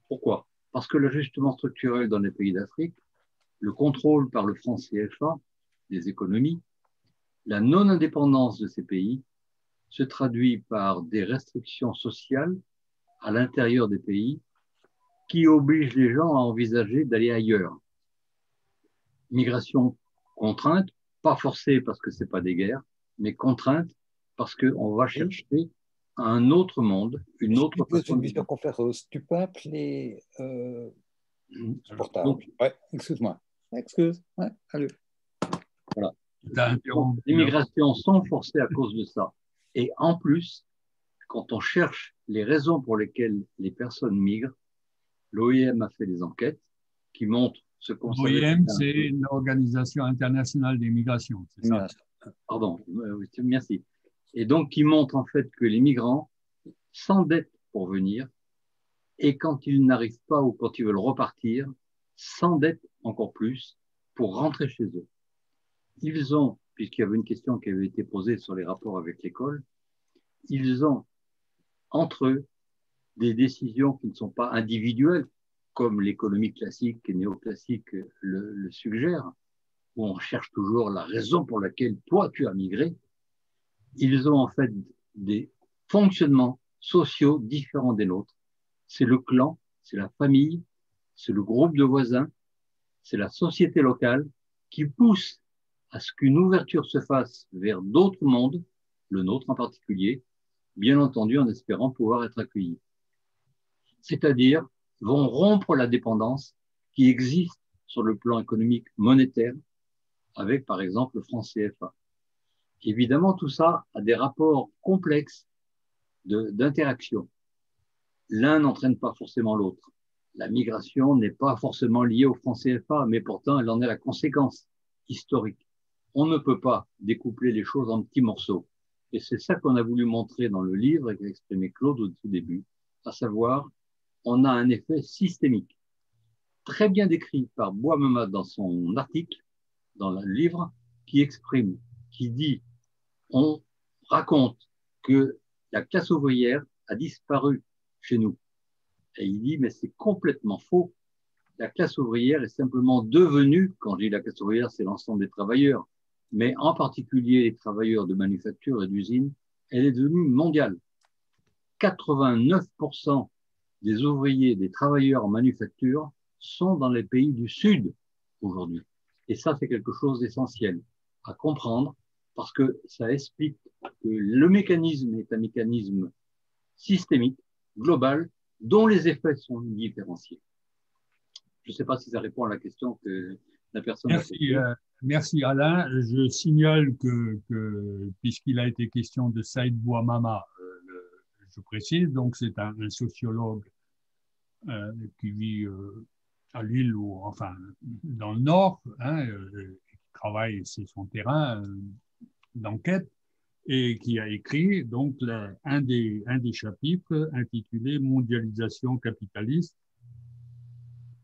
Pourquoi? Parce que l'ajustement structurel dans les pays d'Afrique, le contrôle par le franc CFA des économies, la non-indépendance de ces pays se traduit par des restrictions sociales à l'intérieur des pays qui obligent les gens à envisager d'aller ailleurs. Migration contrainte, pas forcée parce que ce n'est pas des guerres, mais contrainte parce qu'on va chercher un autre monde, une autre façon de vivre. Visioconférence, tu peux appeler portable. Ouais, excuse-moi. Excuse. Ouais, allez. Voilà. Les migrations sont forcées à cause de ça. Et en plus, quand on cherche les raisons pour lesquelles les personnes migrent, l'OIM a fait des enquêtes qui montrent ce qu'on savait. L'OIM, c'est l'Organisation internationale des migrations, c'est ça? Pardon, merci. Et donc, qui montrent en fait que les migrants s'endettent pour venir et quand ils n'arrivent pas ou quand ils veulent repartir, s'endettent encore plus pour rentrer chez eux. Ils ont, puisqu'il y avait une question qui avait été posée sur les rapports avec l'école, ils ont entre eux des décisions qui ne sont pas individuelles, comme l'économie classique et néoclassique le suggère, où on cherche toujours la raison pour laquelle toi tu as migré. Ils ont en fait des fonctionnements sociaux différents des nôtres. C'est le clan, c'est la famille, c'est le groupe de voisins, c'est la société locale qui pousse à ce qu'une ouverture se fasse vers d'autres mondes, le nôtre en particulier, bien entendu en espérant pouvoir être accueillis. C'est-à-dire vont rompre la dépendance qui existe sur le plan économique monétaire avec, par exemple, le franc CFA. Évidemment, tout ça a des rapports complexes d'interaction. L'un n'entraîne pas forcément l'autre. La migration n'est pas forcément liée au franc CFA, mais pourtant, elle en est la conséquence historique. On ne peut pas découpler les choses en petits morceaux. Et c'est ça qu'on a voulu montrer dans le livre et qu'a exprimé Claude au tout début, à savoir, on a un effet systémique, très bien décrit par Bois-Memad dans son article, dans le livre, qui exprime, qui dit, on raconte que la classe ouvrière a disparu chez nous. Et il dit, mais c'est complètement faux. La classe ouvrière est simplement devenue, quand je dis la classe ouvrière, c'est l'ensemble des travailleurs, mais en particulier les travailleurs de manufacture et d'usine, elle est devenue mondiale. 89% des ouvriers, des travailleurs en manufacture sont dans les pays du Sud aujourd'hui. Et ça, c'est quelque chose d'essentiel à comprendre parce que ça explique que le mécanisme est un mécanisme systémique, global, dont les effets sont différenciés. Je ne sais pas si ça répond à la question que la personne a posée. Merci Alain. Je signale que puisqu'il a été question de Saïd Bouamama, je précise, donc c'est un sociologue qui vit à Lille ou enfin dans le Nord, qui travaille, c'est son terrain d'enquête, et qui a écrit donc un des chapitres intitulé Mondialisation capitaliste,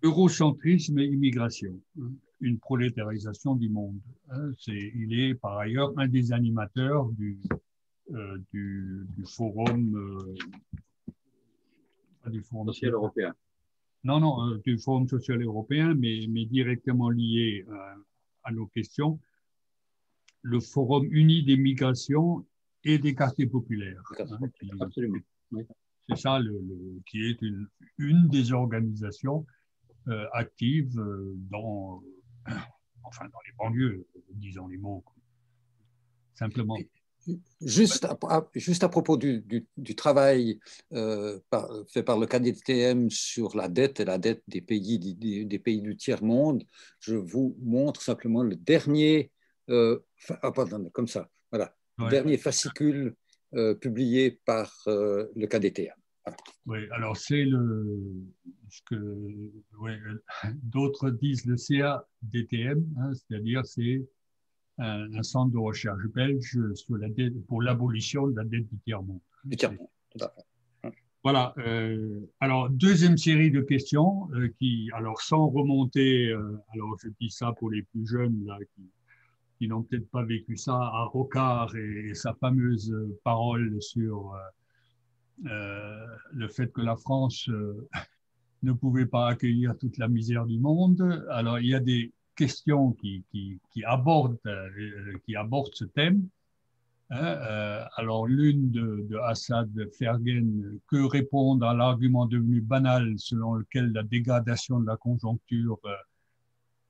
eurocentrisme et immigration, une prolétarisation du monde. Il est par ailleurs un des animateurs du forum social européen. Non, du forum social européen, mais directement lié à nos questions, le forum uni des migrations et des quartiers populaires. Absolument. Oui. C'est ça, qui est une des organisations actives dans les banlieues, disons les mots, simplement. Juste à propos du travail fait par le KDTM sur la dette et la dette des pays du tiers-monde, je vous montre simplement le dernier pardon, comme ça, voilà, Ouais. dernier fascicule publié par le KDTA. Voilà. Oui, alors c'est ce que ouais, d'autres disent le CADTM, hein, c'est-à-dire c'est un centre de recherche belge sur la dette, pour l'abolition de la dette du tiers-monde. Du tiers-monde, tout à fait. Voilà. Alors, deuxième série de questions qui, alors sans remonter, alors je dis ça pour les plus jeunes là, qui n'ont peut-être pas vécu ça, à Rocard et sa fameuse parole sur le fait que la France ne pouvait pas accueillir toute la misère du monde. Alors, il y a des questions qui abordent ce thème. Hein, alors, l'une de Assad Fergen, que répondre à l'argument devenu banal selon lequel la dégradation de la conjoncture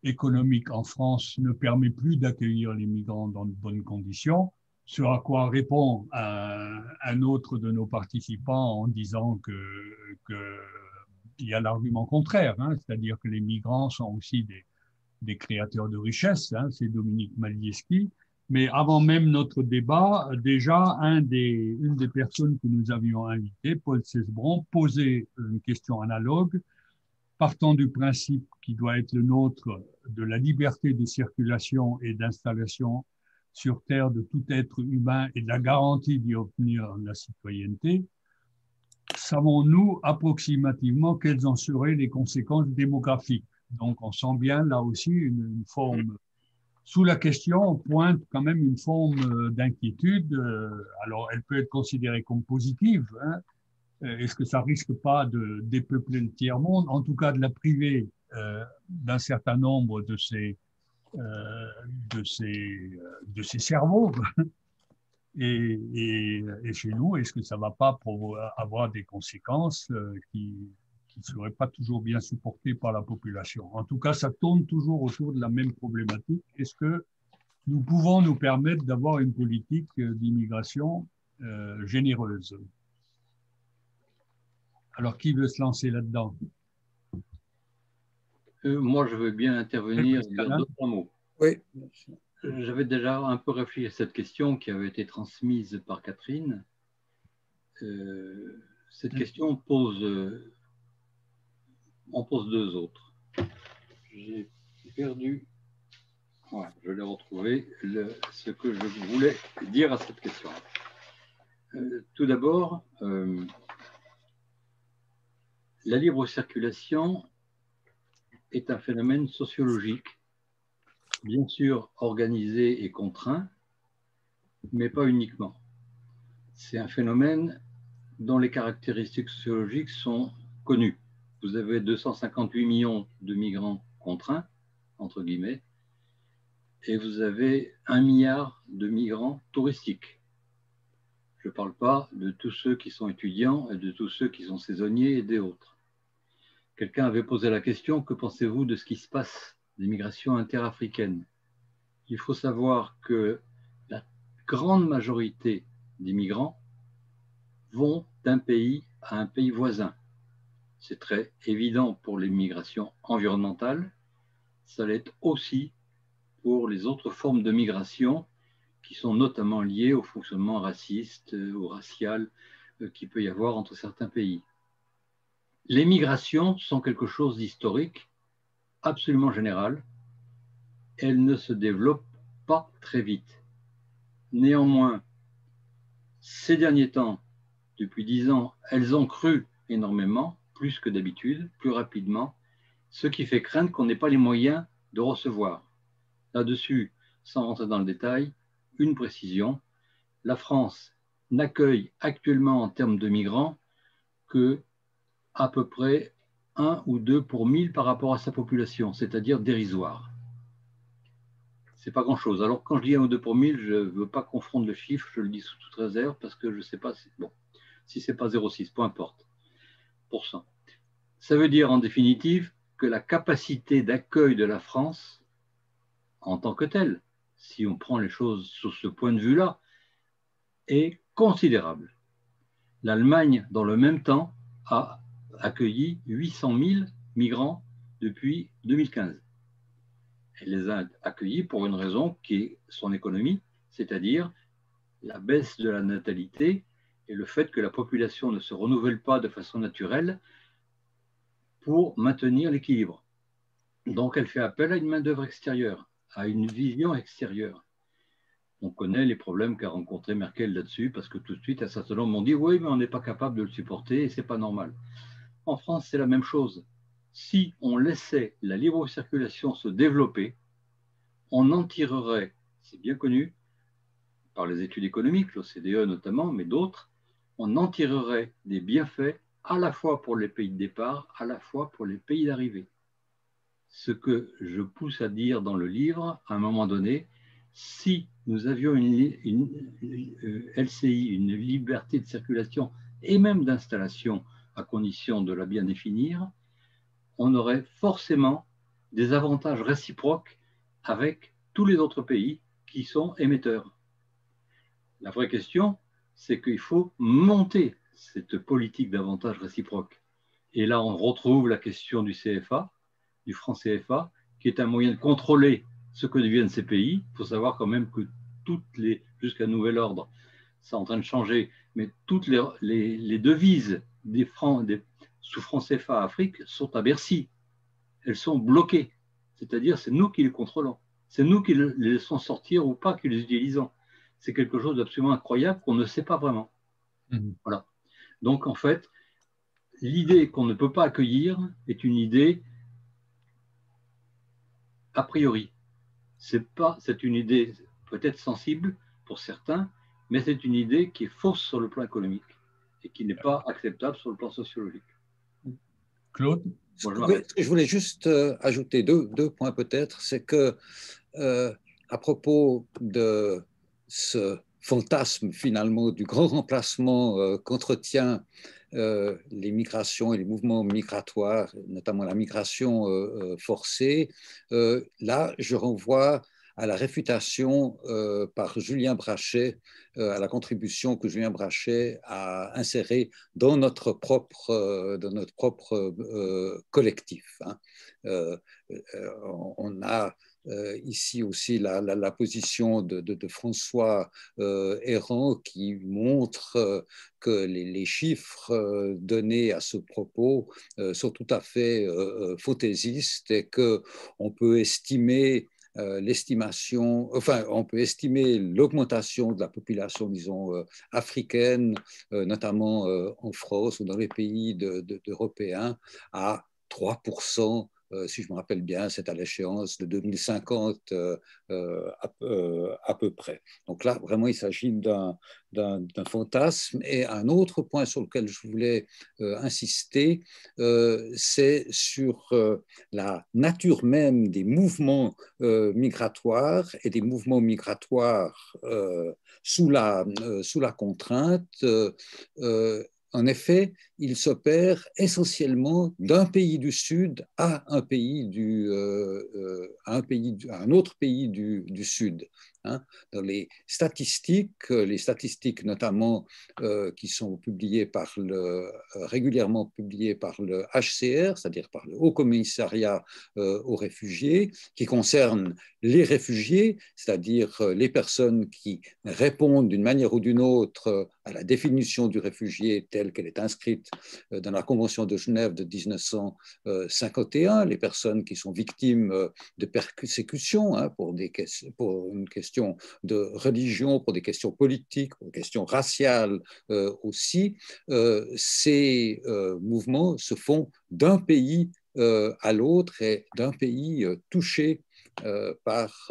économique en France ne permet plus d'accueillir les migrants dans de bonnes conditions, ce à quoi répond un autre de nos participants en disant que il y a l'argument contraire, hein, c'est-à-dire que les migrants sont aussi des créateurs de richesse, hein, c'est Dominique Malieski. Mais avant même notre débat, déjà, une des personnes que nous avions invitées, Paul Cesbron, posait une question analogue, partant du principe qui doit être le nôtre de la liberté de circulation et d'installation sur terre de tout être humain et de la garantie d'y obtenir la citoyenneté. Savons-nous approximativement quelles en seraient les conséquences démographiques? Donc, on sent bien là aussi une forme, sous la question, on pointe quand même une forme d'inquiétude. Alors, elle peut être considérée comme positive. Hein. Est-ce que ça risque pas de dépeupler le tiers-monde, en tout cas de la priver d'un certain nombre de ses cerveaux? Et chez nous, est-ce que ça ne va pas avoir des conséquences qui ne seraient pas toujours bien supportées par la population? En tout cas, ça tourne toujours autour de la même problématique. Est-ce que nous pouvons nous permettre d'avoir une politique d'immigration généreuse? Alors, qui veut se lancer là-dedans? Moi, je veux bien intervenir et dire 2-3 mots. Oui. J'avais déjà un peu réfléchi à cette question qui avait été transmise par Catherine. Cette question on pose deux autres. J'ai perdu, voilà, je l'ai retrouvé, ce que je voulais dire à cette question. Tout d'abord, la libre circulation est un phénomène sociologique, bien sûr organisé et contraint, mais pas uniquement. C'est un phénomène dont les caractéristiques sociologiques sont connues. Vous avez 258 millions de migrants contraints, entre guillemets, et vous avez 1 milliard de migrants touristiques. Je ne parle pas de tous ceux qui sont étudiants et de tous ceux qui sont saisonniers et des autres. Quelqu'un avait posé la question, que pensez-vous de ce qui se passe des migrations interafricaines? Il faut savoir que la grande majorité des migrants vont d'un pays à un pays voisin. C'est très évident pour les migrations environnementales, ça l'est aussi pour les autres formes de migration qui sont notamment liées au fonctionnement raciste ou racial qu'il peut y avoir entre certains pays. Les migrations sont quelque chose d'historique, absolument général. Elles ne se développent pas très vite. Néanmoins, ces derniers temps, depuis 10 ans, elles ont cru énormément, plus que d'habitude, plus rapidement, ce qui fait craindre qu'on n'ait pas les moyens de recevoir. Là-dessus, sans rentrer dans le détail, une précision, la France n'accueille actuellement en termes de migrants que à peu près 1 ou 2 pour 1000 par rapport à sa population, c'est-à-dire dérisoire. C'est pas grand-chose. Alors quand je dis 1 ou 2 pour 1000, je ne veux pas confondre le chiffre, je le dis sous toute réserve parce que je ne sais pas si, bon, si ce n'est pas 0,6, peu importe, pour cent. Ça veut dire en définitive que la capacité d'accueil de la France en tant que telle, si on prend les choses sous ce point de vue-là, est considérable. L'Allemagne, dans le même temps, a accueilli 800 000 migrants depuis 2015. Elle les a accueillis pour une raison qui est son économie, c'est-à-dire la baisse de la natalité et le fait que la population ne se renouvelle pas de façon naturelle pour maintenir l'équilibre. Donc elle fait appel à une main-d'œuvre extérieure, à une vision extérieure. On connaît les problèmes qu'a rencontré Merkel là-dessus, parce que tout de suite, un certain nombre m'ont dit oui, mais on n'est pas capable de le supporter et c'est pas normal. En France, c'est la même chose. Si on laissait la libre circulation se développer, on en tirerait, c'est bien connu par les études économiques, l'OCDE notamment, mais d'autres, on en tirerait des bienfaits à la fois pour les pays de départ, à la fois pour les pays d'arrivée. Ce que je pousse à dire dans le livre, à un moment donné, si nous avions une LCI, une liberté de circulation et même d'installation, à condition de la bien définir, on aurait forcément des avantages réciproques avec tous les autres pays qui sont émetteurs. La vraie question, c'est qu'il faut monter cette politique d'avantages réciproques. Et là, on retrouve la question du CFA, du franc CFA, qui est un moyen de contrôler ce que deviennent ces pays. Il faut savoir quand même que jusqu'à nouvel ordre, c'est en train de changer, mais toutes les devises sous franc CFA Afrique sont à Bercy. Elles sont bloquées. C'est-à-dire, c'est nous qui les contrôlons. C'est nous qui les laissons sortir ou pas, qui les utilisons. C'est quelque chose d'absolument incroyable qu'on ne sait pas vraiment. Voilà. Donc, en fait, l'idée qu'on ne peut pas accueillir est une idée a priori. C'est une idée peut-être sensible pour certains, mais c'est une idée qui est fausse sur le plan économique et qui n'est pas acceptable sur le plan sociologique. Claude? Je voulais juste ajouter deux points peut-être. C'est que à propos de ce fantasme finalement du grand remplacement qu'entretient les migrations et les mouvements migratoires, notamment la migration forcée, là je renvoie à la réfutation par Julien Brachet, à la contribution que Julien Brachet a insérée dans notre propre collectif. Hein. On a ici aussi la position de François Héran qui montre que les chiffres donnés à ce propos sont tout à fait fantaisistes et qu'on peut estimer on peut estimer l'augmentation de la population, disons, africaine, notamment en France ou dans les pays européens, à 3%. Si je me rappelle bien, c'est à l'échéance de 2050 à peu près. Donc là, vraiment, il s'agit d'un fantasme. Et un autre point sur lequel je voulais insister, c'est sur la nature même des mouvements migratoires et des mouvements migratoires sous la contrainte. En effet, il s'opère essentiellement d'un pays du Sud à un autre pays du Sud. Hein. Dans les statistiques notamment qui sont régulièrement publiées par le HCR, c'est-à-dire par le Haut Commissariat aux réfugiés, qui concernent les réfugiés, c'est-à-dire les personnes qui répondent d'une manière ou d'une autre à la définition du réfugié telle qu'elle est inscrite dans la Convention de Genève de 1951, les personnes qui sont victimes de persécutions hein, pour une question de religion, pour des questions politiques, pour des questions raciales aussi, ces mouvements se font d'un pays à l'autre et d'un pays touché par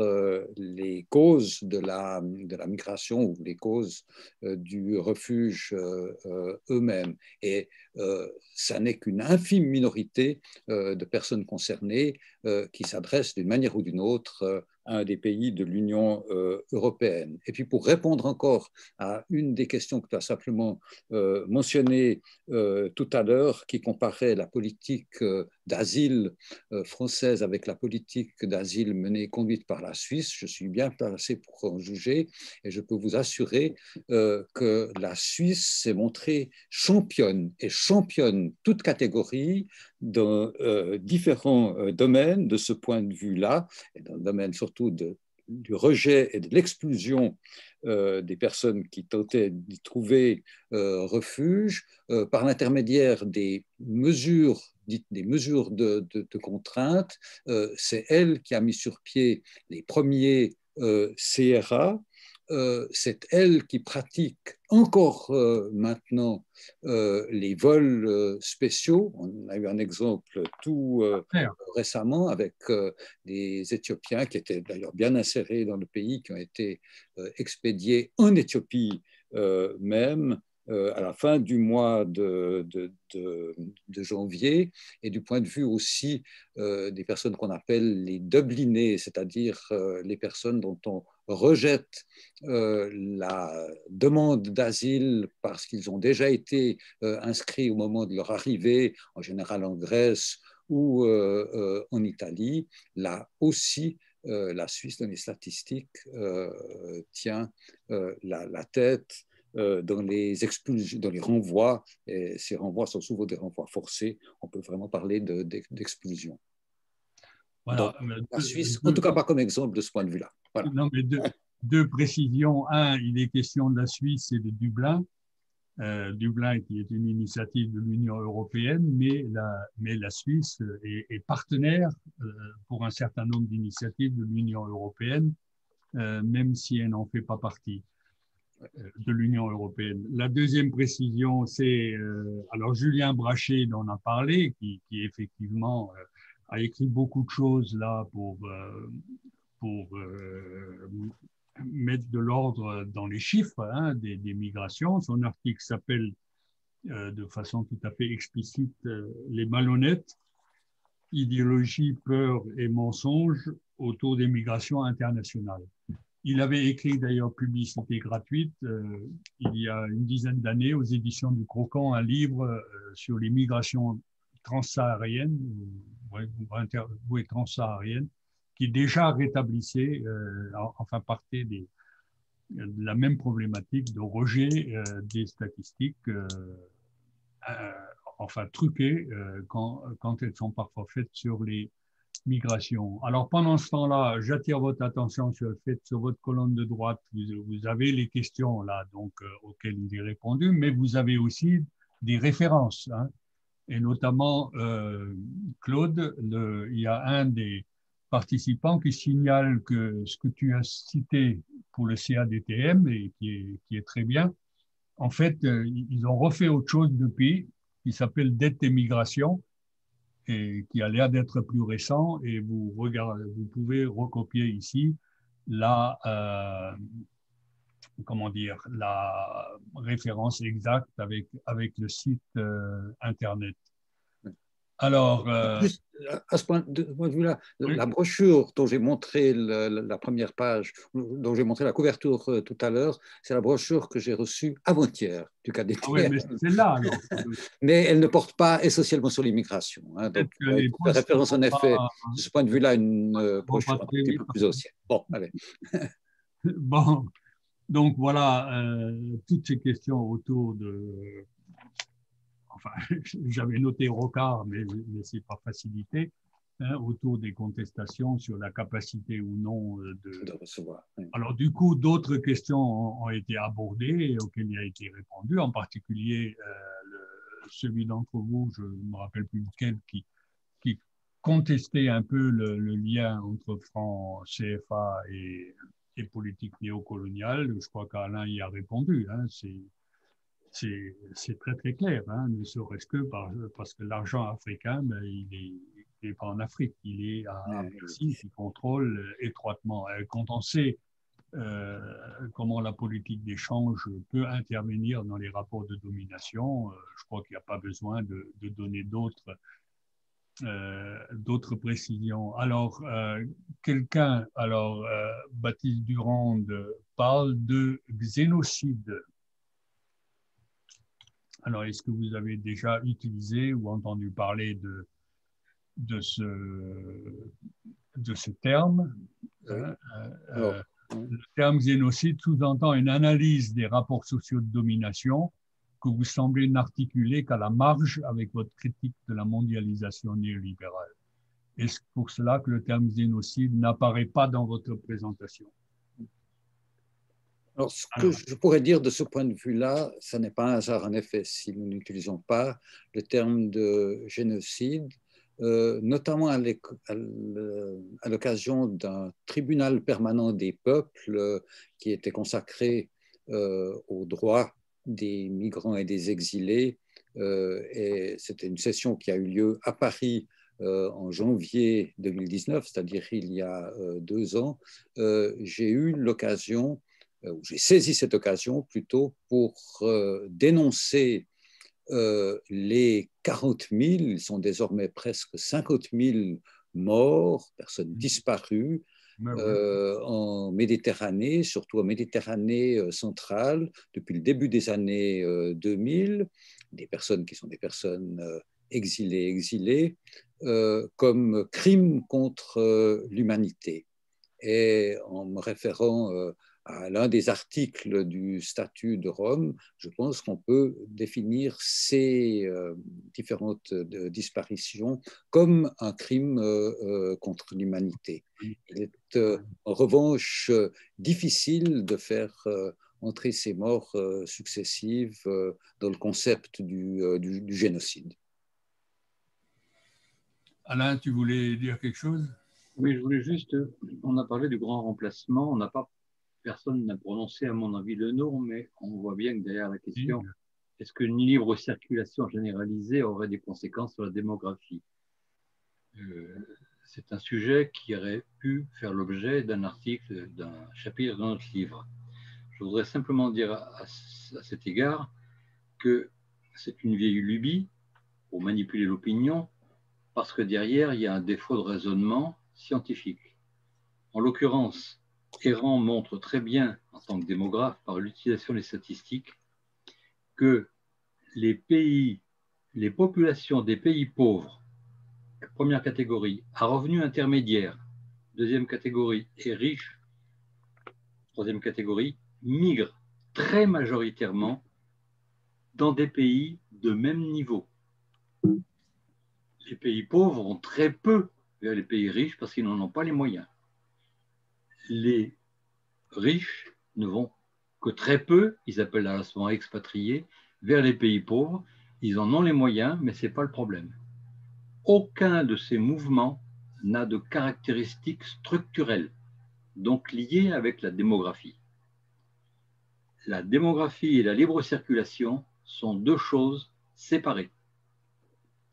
les causes de la migration ou les causes du refuge eux-mêmes. Et ça n'est qu'une infime minorité de personnes concernées qui s'adressent d'une manière ou d'une autre à un des pays de l'Union européenne. Et puis pour répondre encore à une des questions que tu as simplement mentionnées tout à l'heure, qui comparait la politique d'asile française avec la politique d'asile conduite par la Suisse, je suis bien placé pour en juger et je peux vous assurer que la Suisse s'est montrée championne toute catégorie dans différents domaines de ce point de vue-là, et dans le domaine surtout du rejet et de l'exclusion des personnes qui tentaient d'y trouver refuge par l'intermédiaire des mesures dites des mesures de contrainte. C'est elle qui a mis sur pied les premiers CRA. C'est elle qui pratique encore maintenant les vols spéciaux. On a eu un exemple tout récemment avec des Éthiopiens qui étaient d'ailleurs bien insérés dans le pays, qui ont été expédiés en Éthiopie même à la fin du mois de janvier, et du point de vue aussi des personnes qu'on appelle les Dublinés, c'est-à-dire les personnes dont on rejette la demande d'asile parce qu'ils ont déjà été inscrits au moment de leur arrivée, en général en Grèce ou en Italie. Là aussi, la Suisse, dans les statistiques, tient la tête dans les expulsions, dans les renvois, et ces renvois sont souvent des renvois forcés. On peut vraiment parler d'expulsion. Voilà. Donc, la Suisse, en tout cas pas comme exemple de ce point de vue-là. Voilà. Non, mais deux précisions. Un, il est question de la Suisse et de Dublin. Dublin qui est une initiative de l'Union européenne, mais la Suisse est partenaire pour un certain nombre d'initiatives de l'Union européenne, même si elle n'en fait pas partie de l'Union européenne. La deuxième précision, c'est, alors Julien Brachet en a parlé, qui effectivement a écrit beaucoup de choses là pour mettre de l'ordre dans les chiffres des migrations. Son article s'appelle de façon tout à fait explicite Les malhonnêtes, idéologie, peur et mensonges autour des migrations internationales. Il avait écrit d'ailleurs Publicité gratuite il y a une dizaine d'années aux éditions du Croquant un livre sur les migrations transsahariennes, transsahariennes, qui déjà rétablissait, enfin partait de la même problématique de rejet des statistiques, enfin truquées quand elles sont parfois faites sur les migrations. Alors pendant ce temps-là, j'attire votre attention sur le fait, sur votre colonne de droite, vous avez les questions là, donc auxquelles il est répondu, mais vous avez aussi des références, et notamment Claude, il y a un des participants qui signale que ce que tu as cité pour le CADTM, et qui est très bien, en fait, ils ont refait autre chose depuis, qui s'appelle Dette et migration, et qui a l'air d'être plus récent, et vous pouvez recopier ici la référence exacte avec le site internet. Alors, juste à ce point de vue-là, oui. La brochure dont j'ai montré la première page, dont j'ai montré la couverture tout à l'heure, c'est la brochure que j'ai reçue avant-hier du KDTM. Ah oui, mais c'est là alors. Mais elle ne porte pas essentiellement sur l'immigration. Donc, la référence en effet, de ce point de vue-là, une brochure un petit peu plus ancienne. Bon, allez. Bon, donc voilà, toutes ces questions autour de... Enfin, j'avais noté Rocard, mais ce n'est pas facilité, autour des contestations sur la capacité ou non de recevoir. Oui. Alors, du coup, d'autres questions ont été abordées et auxquelles il a été répondu, en particulier celui d'entre vous, je ne me rappelle plus lequel, qui contestait un peu le lien entre franc CFA et politique néocoloniale. Je crois qu'Alain y a répondu. C'est très très clair, ne serait-ce que parce que l'argent africain, il n'est pas en Afrique, il est à Bercy, qui contrôle étroitement. Quand on sait comment la politique d'échange peut intervenir dans les rapports de domination, je crois qu'il n'y a pas besoin de donner d'autres précisions. Alors, Baptiste Durande parle de génocide. Alors, est-ce que vous avez déjà utilisé ou entendu parler de ce terme? Le terme génocide sous-entend une analyse des rapports sociaux de domination que vous semblez n'articuler qu'à la marge avec votre critique de la mondialisation néolibérale. Est-ce pour cela que le terme génocide n'apparaît pas dans votre présentation? Alors, ce que je pourrais dire de ce point de vue-là, ça n'est pas un hasard en effet si nous n'utilisons pas le terme de génocide, notamment à l'occasion d'un tribunal permanent des peuples qui était consacré aux droits des migrants et des exilés. Et c'était une session qui a eu lieu à Paris en janvier 2019, c'est-à-dire il y a 2 ans. J'ai eu l'occasion, j'ai saisi cette occasion plutôt pour dénoncer les 40 000, ils sont désormais presque 50 000 morts, personnes disparues en Méditerranée, surtout en Méditerranée centrale, depuis le début des années 2000, des personnes qui sont des personnes exilées, comme crime contre l'humanité. Et en me référant à l'un des articles du statut de Rome, je pense qu'on peut définir ces différentes disparitions comme un crime contre l'humanité. Il est en revanche difficile de faire entrer ces morts successives dans le concept du génocide. Alain, tu voulais dire quelque chose? Oui, je voulais juste, on a parlé du grand remplacement, personne n'a prononcé à mon avis le nom, mais on voit bien que derrière la question, est-ce qu'une libre circulation généralisée aurait des conséquences sur la démographie? C'est un sujet qui aurait pu faire l'objet d'un article, d'un chapitre dans notre livre. Je voudrais simplement dire à cet égard que c'est une vieille lubie pour manipuler l'opinion, parce que derrière, il y a un défaut de raisonnement scientifique. En l'occurrence, Errand montre très bien, en tant que démographe, par l'utilisation des statistiques, que les populations des pays pauvres, première catégorie, à revenus intermédiaires, deuxième catégorie, et riches, troisième catégorie, migrent très majoritairement dans des pays de même niveau. Les pays pauvres vont très peu vers les pays riches parce qu'ils n'en ont pas les moyens. Les riches ne vont que très peu, ils appellent à ce moment expatriés, vers les pays pauvres. Ils en ont les moyens, mais ce n'est pas le problème. Aucun de ces mouvements n'a de caractéristiques structurelles, donc liées avec la démographie. La démographie et la libre circulation sont deux choses séparées.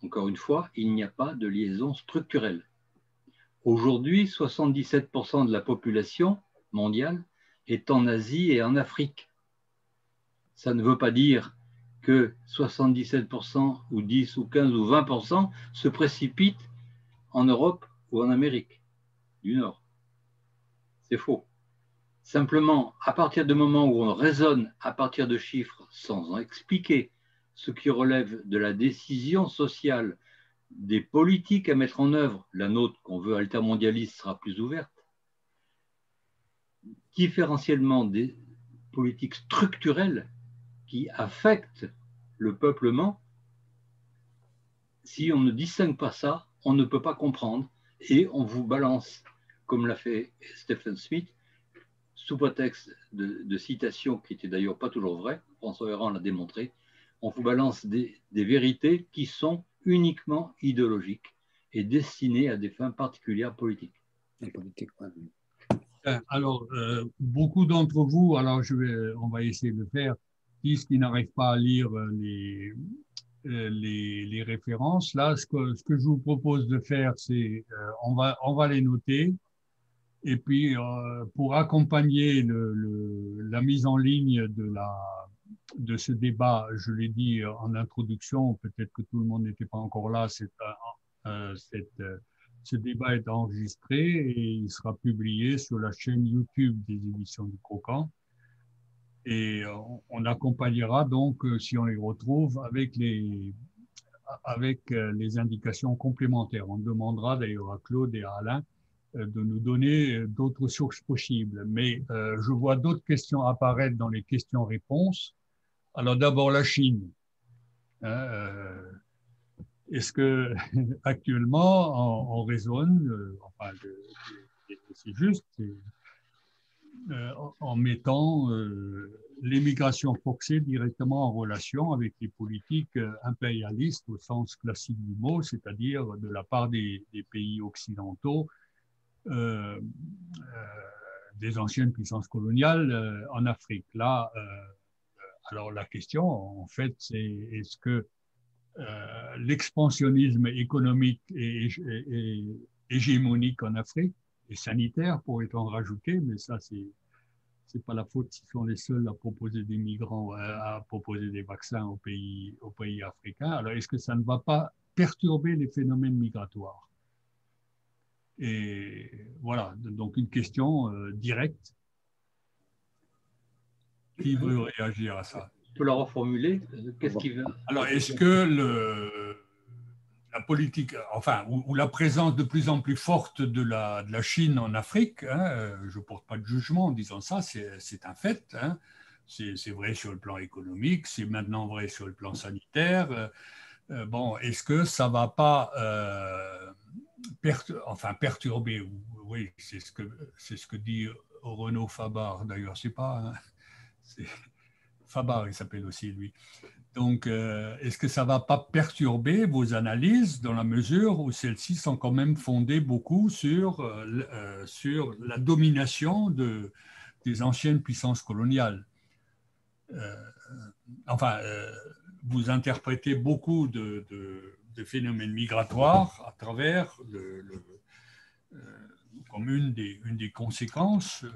Encore une fois, il n'y a pas de liaison structurelle. Aujourd'hui, 77% de la population mondiale est en Asie et en Afrique. Ça ne veut pas dire que 77% ou 10 ou 15 ou 20% se précipitent en Europe ou en Amérique du Nord. C'est faux. Simplement, à partir du moment où on raisonne à partir de chiffres sans en expliquer ce qui relève de la décision sociale, des politiques à mettre en œuvre, la nôtre qu'on veut altermondialiste sera plus ouverte, différentiellement des politiques structurelles qui affectent le peuplement, si on ne distingue pas ça, on ne peut pas comprendre et on vous balance, comme l'a fait Stephen Smith, sous prétexte de citations qui n'étaient d'ailleurs pas toujours vraies, François Héran l'a démontré, on vous balance des vérités qui sont uniquement idéologiques et destinées à des fins particulières politiques. Alors, beaucoup d'entre vous, alors on va essayer de le faire, disent qu'ils n'arrivent pas à lire les références. Là, ce que je vous propose de faire, c'est on va les noter. Et puis, pour accompagner la mise en ligne de ce débat, je l'ai dit en introduction, peut-être que tout le monde n'était pas encore là, ce débat est enregistré et il sera publié sur la chaîne YouTube des éditions du Croquant. Et on accompagnera donc, si on les retrouve, avec les indications complémentaires. On demandera d'ailleurs à Claude et à Alain de nous donner d'autres sources possibles. Mais je vois d'autres questions apparaître dans les questions-réponses. Alors d'abord la Chine. Hein, est-ce que actuellement on raisonne, enfin, c'est juste, en mettant l'émigration forcée directement en relation avec les politiques impérialistes au sens classique du mot, c'est-à-dire de la part des pays occidentaux, euh, des anciennes puissances coloniales en Afrique. Là, alors la question, en fait, c'est est-ce que l'expansionnisme économique et hégémonique en Afrique et sanitaire, pourrait-on rajouter, mais ça, c'est pas la faute s'ils sont les seuls à proposer des migrants, à proposer des vaccins aux pays africains. Alors, est-ce que ça ne va pas perturber les phénomènes migratoires? Et voilà, donc une question directe. Qui veut réagir à ça? Tu peux la reformuler? Qu'est-ce qui va... Alors, est-ce que la politique, enfin, ou la présence de plus en plus forte de la Chine en Afrique, hein, je ne porte pas de jugement en disant ça, c'est un fait. Hein, c'est vrai sur le plan économique, c'est maintenant vrai sur le plan sanitaire. Bon, est-ce que ça ne va pas perturber, oui, c'est ce que dit Renaud Fabar, d'ailleurs, c'est pas... Hein, Fabar, il s'appelle aussi, lui. Donc, est-ce que ça ne va pas perturber vos analyses dans la mesure où celles-ci sont quand même fondées beaucoup sur la domination des anciennes puissances coloniales? Enfin, vous interprétez beaucoup de phénomènes migratoires à travers comme une des conséquences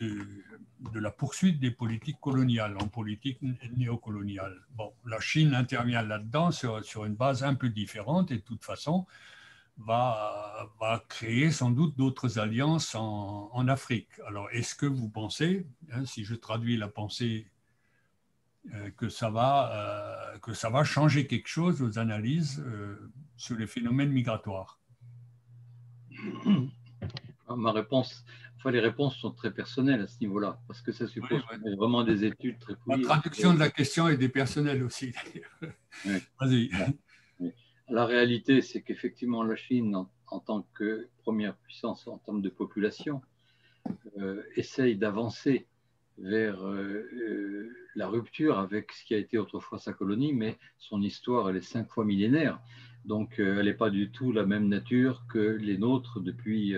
de la poursuite des politiques coloniales en politique néocoloniale. Bon, la Chine intervient là-dedans sur une base un peu différente et de toute façon va créer sans doute d'autres alliances en Afrique. Alors, est-ce que vous pensez, hein, si je traduis la pensée, que ça va changer quelque chose aux analyses sur les phénomènes migratoires? Ma réponse, enfin, les réponses sont très personnelles à ce niveau-là, parce que ça suppose vraiment des études très poussées. La traduction de la question est des personnels aussi. Oui. Vas-y. Oui. La réalité, c'est qu'effectivement, la Chine, en tant que première puissance en termes de population, essaye d'avancer vers la rupture avec ce qui a été autrefois sa colonie, mais son histoire, elle est 5 fois millénaire. Donc, elle n'est pas du tout la même nature que les nôtres depuis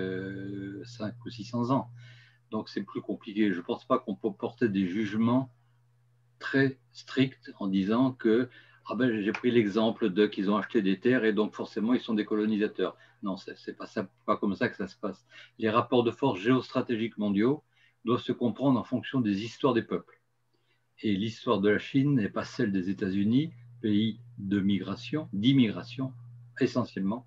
500 ou 600 ans. Donc, c'est plus compliqué. Je ne pense pas qu'on peut porter des jugements très stricts en disant que ah ben, j'ai pris l'exemple de qu'ils ont acheté des terres et donc forcément ils sont des colonisateurs. Non, c'est pas comme ça que ça se passe. Les rapports de force géostratégiques mondiaux doivent se comprendre en fonction des histoires des peuples. Et l'histoire de la Chine n'est pas celle des États-Unis, pays de migration, d'immigration essentiellement.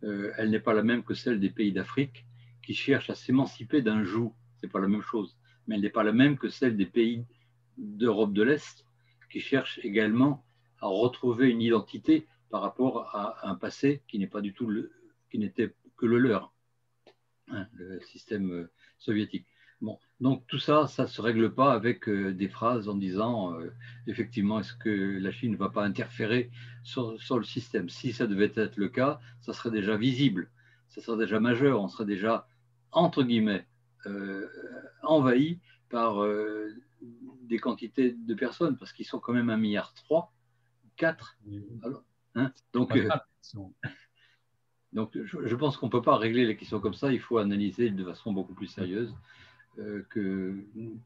Elle n'est pas la même que celle des pays d'Afrique qui cherchent à s'émanciper d'un joug. C'est pas la même chose. Mais elle n'est pas la même que celle des pays d'Europe de l'Est qui cherchent également à retrouver une identité par rapport à un passé qui n'est pas du tout qui n'était que le leur, hein, le système soviétique. Bon, donc tout ça, ça ne se règle pas avec des phrases en disant effectivement, est-ce que la Chine ne va pas interférer sur le système? Si ça devait être le cas, ça serait déjà visible, ça serait déjà majeur, on serait déjà, entre guillemets, envahi par des quantités de personnes, parce qu'ils sont quand même 1,3 milliard, 4. Alors, hein, donc, je pense qu'on ne peut pas régler les questions comme ça, il faut analyser de façon beaucoup plus sérieuse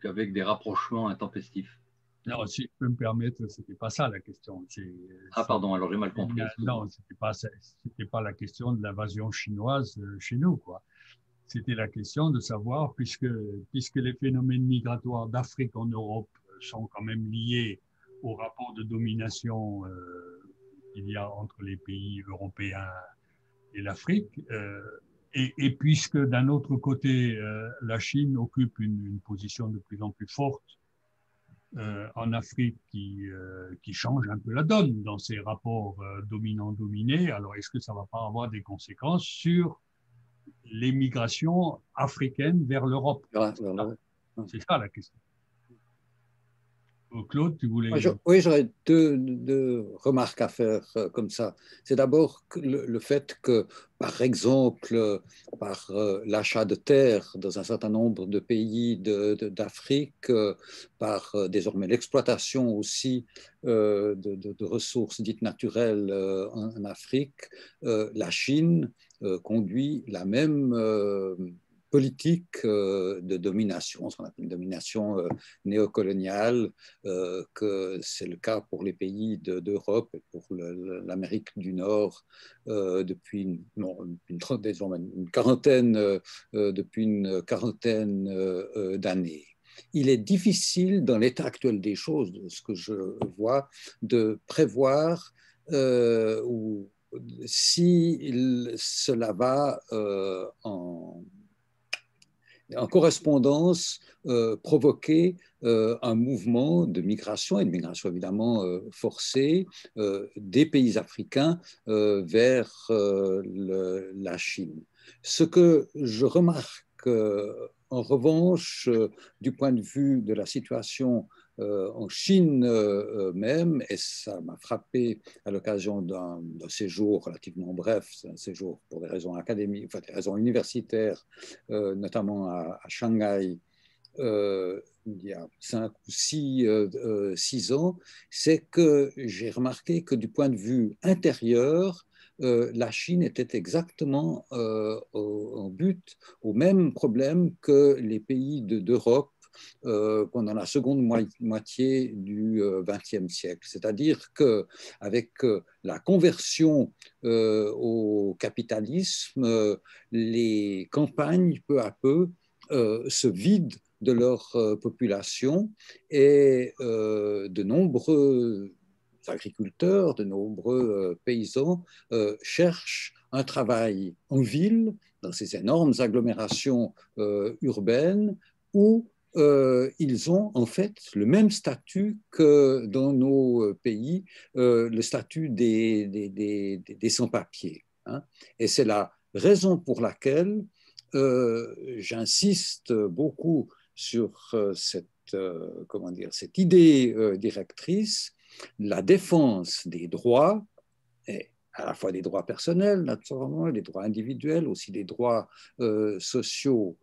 qu'avec des rapprochements intempestifs. Non, si je peux me permettre, ce n'était pas ça la question. Ah pardon, alors j'ai mal compris. Non, ce n'était pas la question de l'invasion chinoise chez nous, quoi. C'était la question de savoir, puisque les phénomènes migratoires d'Afrique en Europe sont quand même liés au rapport de domination qu'il y a entre les pays européens et l'Afrique, et puisque d'un autre côté, la Chine occupe une position de plus en plus forte en Afrique qui change un peu la donne dans ces rapports dominant-dominé, alors est-ce que ça ne va pas avoir des conséquences sur les migrations africaines vers l'Europe? C'est ça la question. Claude, tu voulais... Oui, j'aurais deux remarques à faire comme ça. C'est d'abord le fait que, par exemple, par l'achat de terres dans un certain nombre de pays d'Afrique, par désormais l'exploitation aussi de ressources dites naturelles en Afrique, la Chine conduit la même politique de domination, ce qu'on appelle une domination néocoloniale, que c'est le cas pour les pays d'Europe et pour l'Amérique du Nord depuis une quarantaine, d'années. Il est difficile, dans l'état actuel des choses, de ce que je vois, de prévoir si cela va en correspondance provoquer un mouvement de migration, et de migration évidemment forcée, des pays africains vers la Chine. Ce que je remarque en revanche, du point de vue de la situation en Chine même, et ça m'a frappé à l'occasion d'un séjour relativement bref, un séjour pour des raisons académiques, enfin des raisons universitaires, notamment à Shanghai, il y a 5 ou 6 ans, c'est que j'ai remarqué que du point de vue intérieur, la Chine était exactement en but au même problème que les pays d'Europe pendant la seconde moitié du XXe siècle. C'est-à-dire qu'avec la conversion au capitalisme, les campagnes, peu à peu, se vident de leur population et de nombreux agriculteurs, de nombreux paysans cherchent un travail en ville, dans ces énormes agglomérations urbaines où ils ont en fait le même statut que dans nos pays, le statut des sans-papiers. Hein. Et c'est la raison pour laquelle j'insiste beaucoup sur cette idée directrice, la défense des droits, et à la fois des droits personnels, naturellement, des droits individuels, aussi des droits sociaux,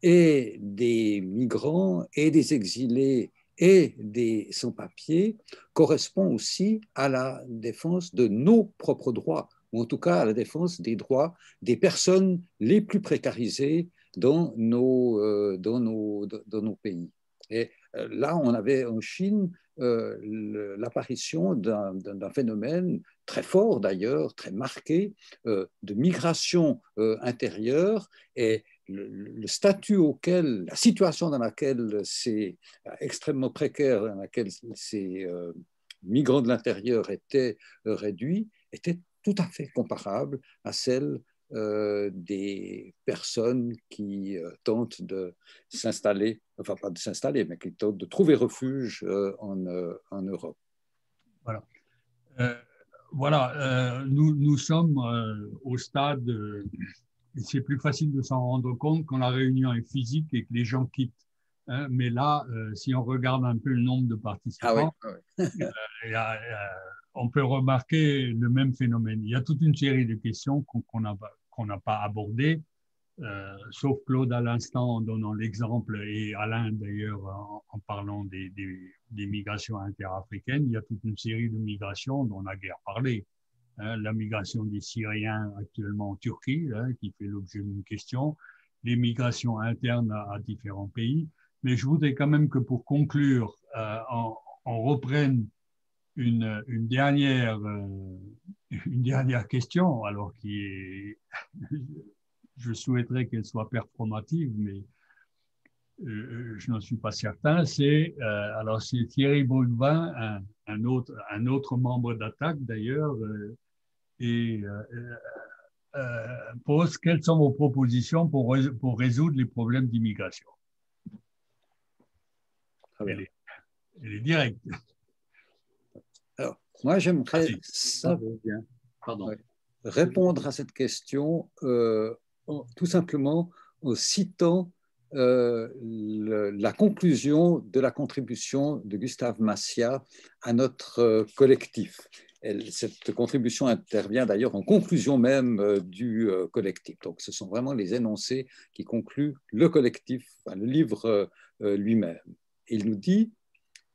et des migrants, et des exilés, et des sans-papiers, correspond aussi à la défense de nos propres droits, ou en tout cas à la défense des droits des personnes les plus précarisées dans nos pays. Et là, on avait en Chine l'apparition d'un phénomène très fort d'ailleurs, très marqué, de migration intérieure, et le statut auquel, la situation dans laquelle c'est extrêmement précaire, dans laquelle ces migrants de l'intérieur étaient réduits, était tout à fait comparable à celle des personnes qui tentent de s'installer, enfin pas de s'installer, mais qui tentent de trouver refuge en Europe. Voilà. Nous sommes au stade, c'est plus facile de s'en rendre compte quand la réunion est physique et que les gens quittent. Hein, mais là, si on regarde un peu le nombre de participants, on peut remarquer le même phénomène. Il y a toute une série de questions qu'on n'a pas abordées, sauf Claude à l'instant en donnant l'exemple, et Alain d'ailleurs en parlant des migrations interafricaines. Il y a toute une série de migrations dont on a guère parlé. Hein, la migration des Syriens actuellement en Turquie, hein, qui fait l'objet d'une question, les migrations internes à différents pays. Mais je voudrais quand même que pour conclure, on reprenne une dernière question, alors qui est, je souhaiterais qu'elle soit performative, mais je n'en suis pas certain. C'est Thierry Baudouin, un autre membre d'Attaque d'ailleurs, pose quelles sont vos propositions pour résoudre les problèmes d'immigration. Elle est directe. Alors, moi, j'aimerais répondre à cette question tout simplement en citant la conclusion de la contribution de Gustave Massiat à notre collectif. Cette contribution intervient d'ailleurs en conclusion même du collectif. Donc, ce sont vraiment les énoncés qui concluent le collectif, enfin, le livre lui-même. Il nous dit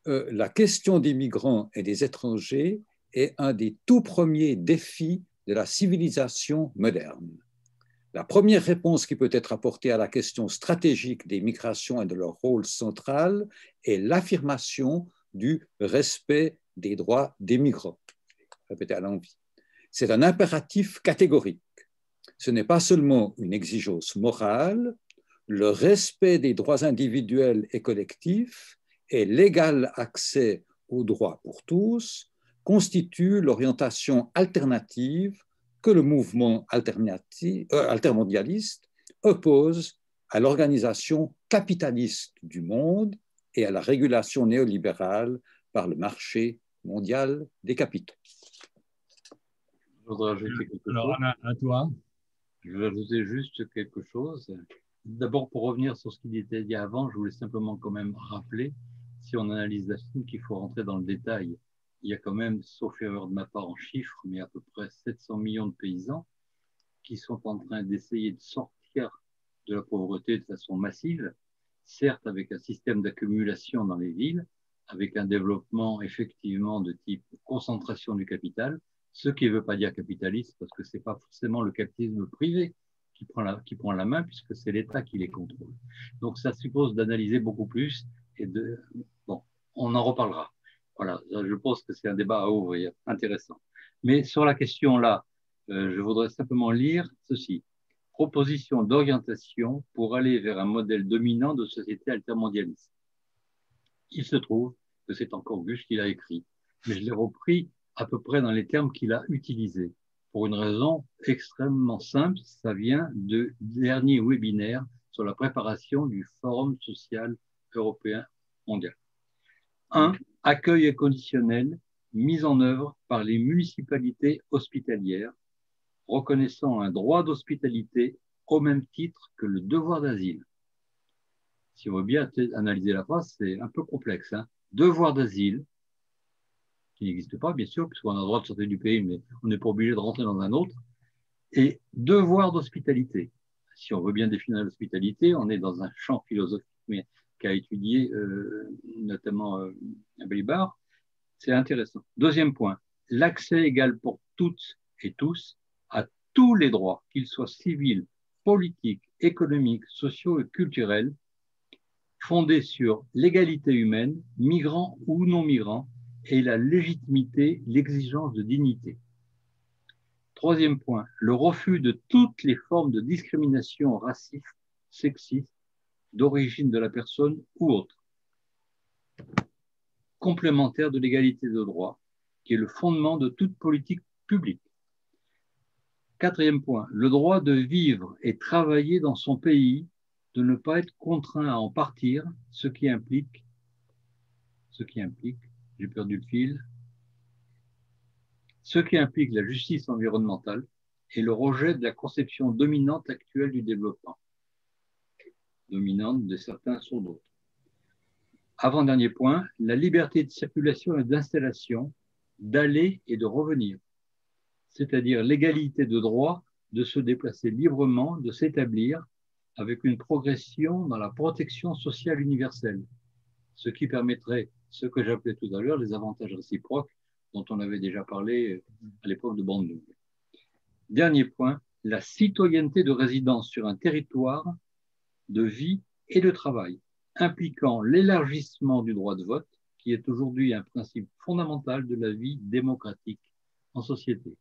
la question des migrants et des étrangers est un des tout premiers défis de la civilisation moderne. La première réponse qui peut être apportée à la question stratégique des migrations et de leur rôle central est l'affirmation du respect des droits des migrants. Répétez à l'envie. C'est un impératif catégorique. Ce n'est pas seulement une exigence morale, le respect des droits individuels et collectifs et l'égal accès aux droits pour tous constituent l'orientation alternative que le mouvement altermondialiste oppose à l'organisation capitaliste du monde et à la régulation néolibérale par le marché mondial des capitaux. Je voudrais ajouter quelque chose. Alors, à toi. Je vais ajouter juste quelque chose. D'abord, pour revenir sur ce qui était dit avant, je voulais simplement quand même rappeler, si on analyse la Chine, qu'il faut rentrer dans le détail. Il y a quand même, sauf erreur de ma part en chiffres, mais à peu près 700 millions de paysans qui sont en train d'essayer de sortir de la pauvreté de façon massive, certes avec un système d'accumulation dans les villes, avec un développement effectivement de type concentration du capital, ce qui ne veut pas dire capitalisme, parce que ce n'est pas forcément le capitalisme privé qui prend la main, puisque c'est l'État qui les contrôle. Donc ça suppose d'analyser beaucoup plus, et bon, on en reparlera. Voilà, je pense que c'est un débat à ouvrir, intéressant. Mais sur la question là, je voudrais simplement lire ceci. Proposition d'orientation pour aller vers un modèle dominant de société altermondialiste. Il se trouve que c'est encore Gus qui l'a écrit, mais je l'ai repris à peu près dans les termes qu'il a utilisés. Pour une raison extrêmement simple, ça vient du dernier webinaire sur la préparation du Forum social européen mondial. 1. Accueil inconditionnel mis en œuvre par les municipalités hospitalières, reconnaissant un droit d'hospitalité au même titre que le devoir d'asile. Si on veut bien analyser la phrase, c'est un peu complexe. Hein. Devoir d'asile, qui n'existe pas, bien sûr, puisqu'on a le droit de sortir du pays, mais on n'est pas obligé de rentrer dans un autre. Et devoir d'hospitalité. Si on veut bien définir l'hospitalité, on est dans un champ philosophique, mais qu'a étudié notamment Balibar. C'est intéressant. Deuxième point, l'accès égal pour toutes et tous à tous les droits, qu'ils soient civils, politiques, économiques, sociaux et culturels, fondés sur l'égalité humaine, migrants ou non migrants, et la légitimité, l'exigence de dignité. Troisième point, le refus de toutes les formes de discrimination raciste, sexiste, d'origine de la personne ou autre. Complémentaire de l'égalité de droit, qui est le fondement de toute politique publique. Quatrième point, le droit de vivre et travailler dans son pays, de ne pas être contraint à en partir, ce qui implique, j'ai perdu le fil, ce qui implique la justice environnementale et le rejet de la conception dominante actuelle du développement, dominante de certains sur d'autres. Avant-dernier point, la liberté de circulation et d'installation, d'aller et de revenir, c'est-à-dire l'égalité de droit de se déplacer librement, de s'établir avec une progression dans la protection sociale universelle, ce qui permettrait ce que j'appelais tout à l'heure les avantages réciproques dont on avait déjà parlé à l'époque de Bandung. Dernier point, la citoyenneté de résidence sur un territoire de vie et de travail, impliquant l'élargissement du droit de vote, qui est aujourd'hui un principe fondamental de la vie démocratique en société.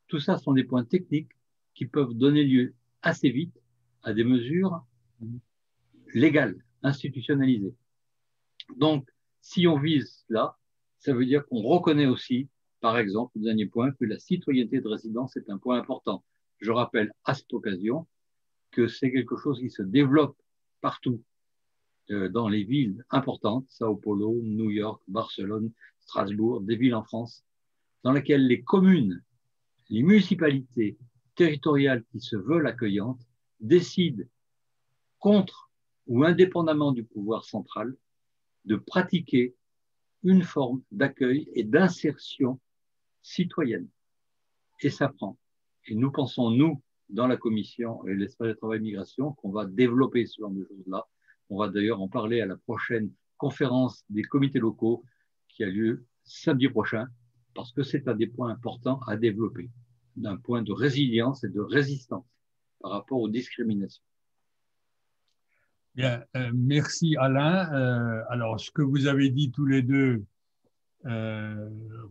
Tout ça sont des points techniques qui peuvent donner lieu assez vite à des mesures légales, institutionnalisées. Donc, si on vise là, ça veut dire qu'on reconnaît aussi, par exemple, le dernier point, que la citoyenneté de résidence est un point important. Je rappelle à cette occasion que c'est quelque chose qui se développe partout dans les villes importantes, Sao Paulo, New York, Barcelone, Strasbourg, des villes en France, dans lesquelles les communes, les municipalités territoriales qui se veulent accueillantes décident contre ou indépendamment du pouvoir central, de pratiquer une forme d'accueil et d'insertion citoyenne. Et ça prend. Et nous pensons, nous, dans la commission et l'espace de travail migration, qu'on va développer ce genre de choses-là. On va d'ailleurs en parler à la prochaine conférence des comités locaux qui a lieu samedi prochain, parce que c'est un des points importants à développer, d'un point de résilience et de résistance par rapport aux discriminations. Bien, merci Alain. Alors, ce que vous avez dit tous les deux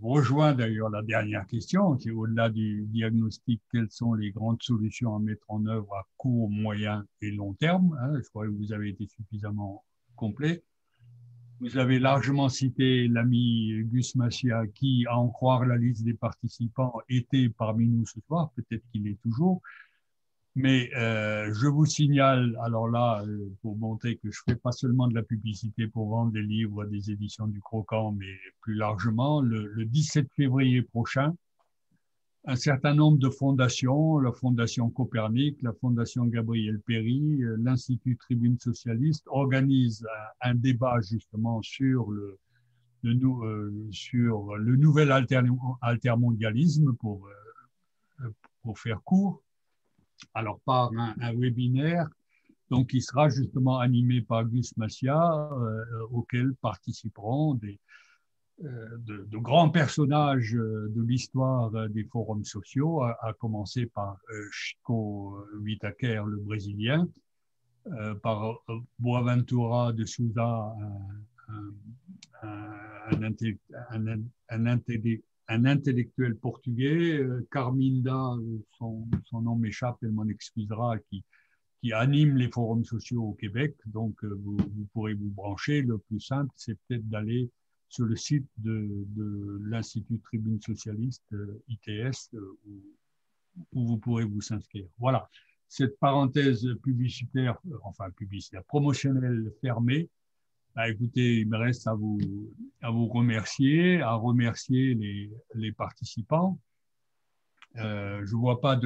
rejoint d'ailleurs la dernière question, c'est au-delà du diagnostic, quelles sont les grandes solutions à mettre en œuvre à court, moyen et long terme, hein. Je crois que vous avez été suffisamment complet. Vous avez largement cité l'ami Gus Massia qui, à en croire la liste des participants, était parmi nous ce soir, peut-être qu'il est toujours. Mais je vous signale, alors là, pour montrer que je ne fais pas seulement de la publicité pour vendre des livres des éditions du Croquant, mais plus largement, le 17 février prochain, un certain nombre de fondations, la Fondation Copernic, la Fondation Gabriel Péri, l'Institut Tribune Socialiste, organisent un débat justement sur sur le nouvel altermondialisme pour faire court. Alors, par un webinaire, donc, qui sera justement animé par Gus Massia, auquel participeront de grands personnages de l'histoire des forums sociaux, à commencer par Chico Whitaker, le Brésilien, par Boaventura de Souza, un intellectuel portugais, Carminda, son nom m'échappe, elle m'en excusera, qui anime les forums sociaux au Québec. Donc, vous pourrez vous brancher. Le plus simple, c'est peut-être d'aller sur le site de l'Institut Tribune Socialiste, ITS, où vous pourrez vous inscrire. Voilà, cette parenthèse publicitaire, promotionnelle fermée. Bah, écoutez, il me reste à vous remercier, les participants. Je vois pas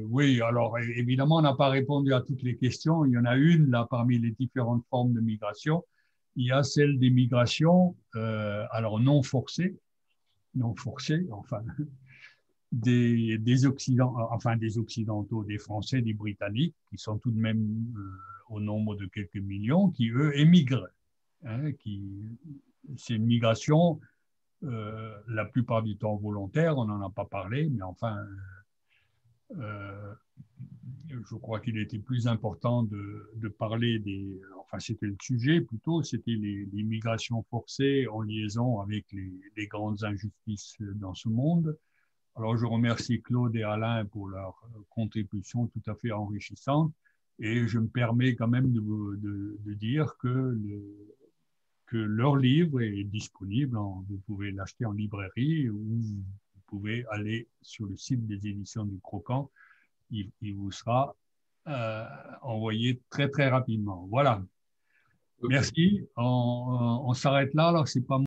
Oui, alors évidemment, on n'a pas répondu à toutes les questions. Il y en a une là parmi les différentes formes de migration. Il y a celle des migrations, alors non forcées, enfin des Occidentaux, des Français, des Britanniques, qui sont tout de même au nombre de quelques millions, qui eux émigrent. Hein, c'est une migration la plupart du temps volontaire, on n'en a pas parlé, mais enfin, je crois qu'il était plus important de parler c'était le sujet plutôt, c'était les migrations forcées en liaison avec les grandes injustices dans ce monde. Alors, je remercie Claude et Alain pour leur contribution tout à fait enrichissante, et je me permets quand même de dire que leur livre est disponible, vous pouvez l'acheter en librairie ou vous pouvez aller sur le site des éditions du Croquant, il vous sera envoyé très très rapidement. Voilà. Okay. Merci, on s'arrête là, alors c'est pas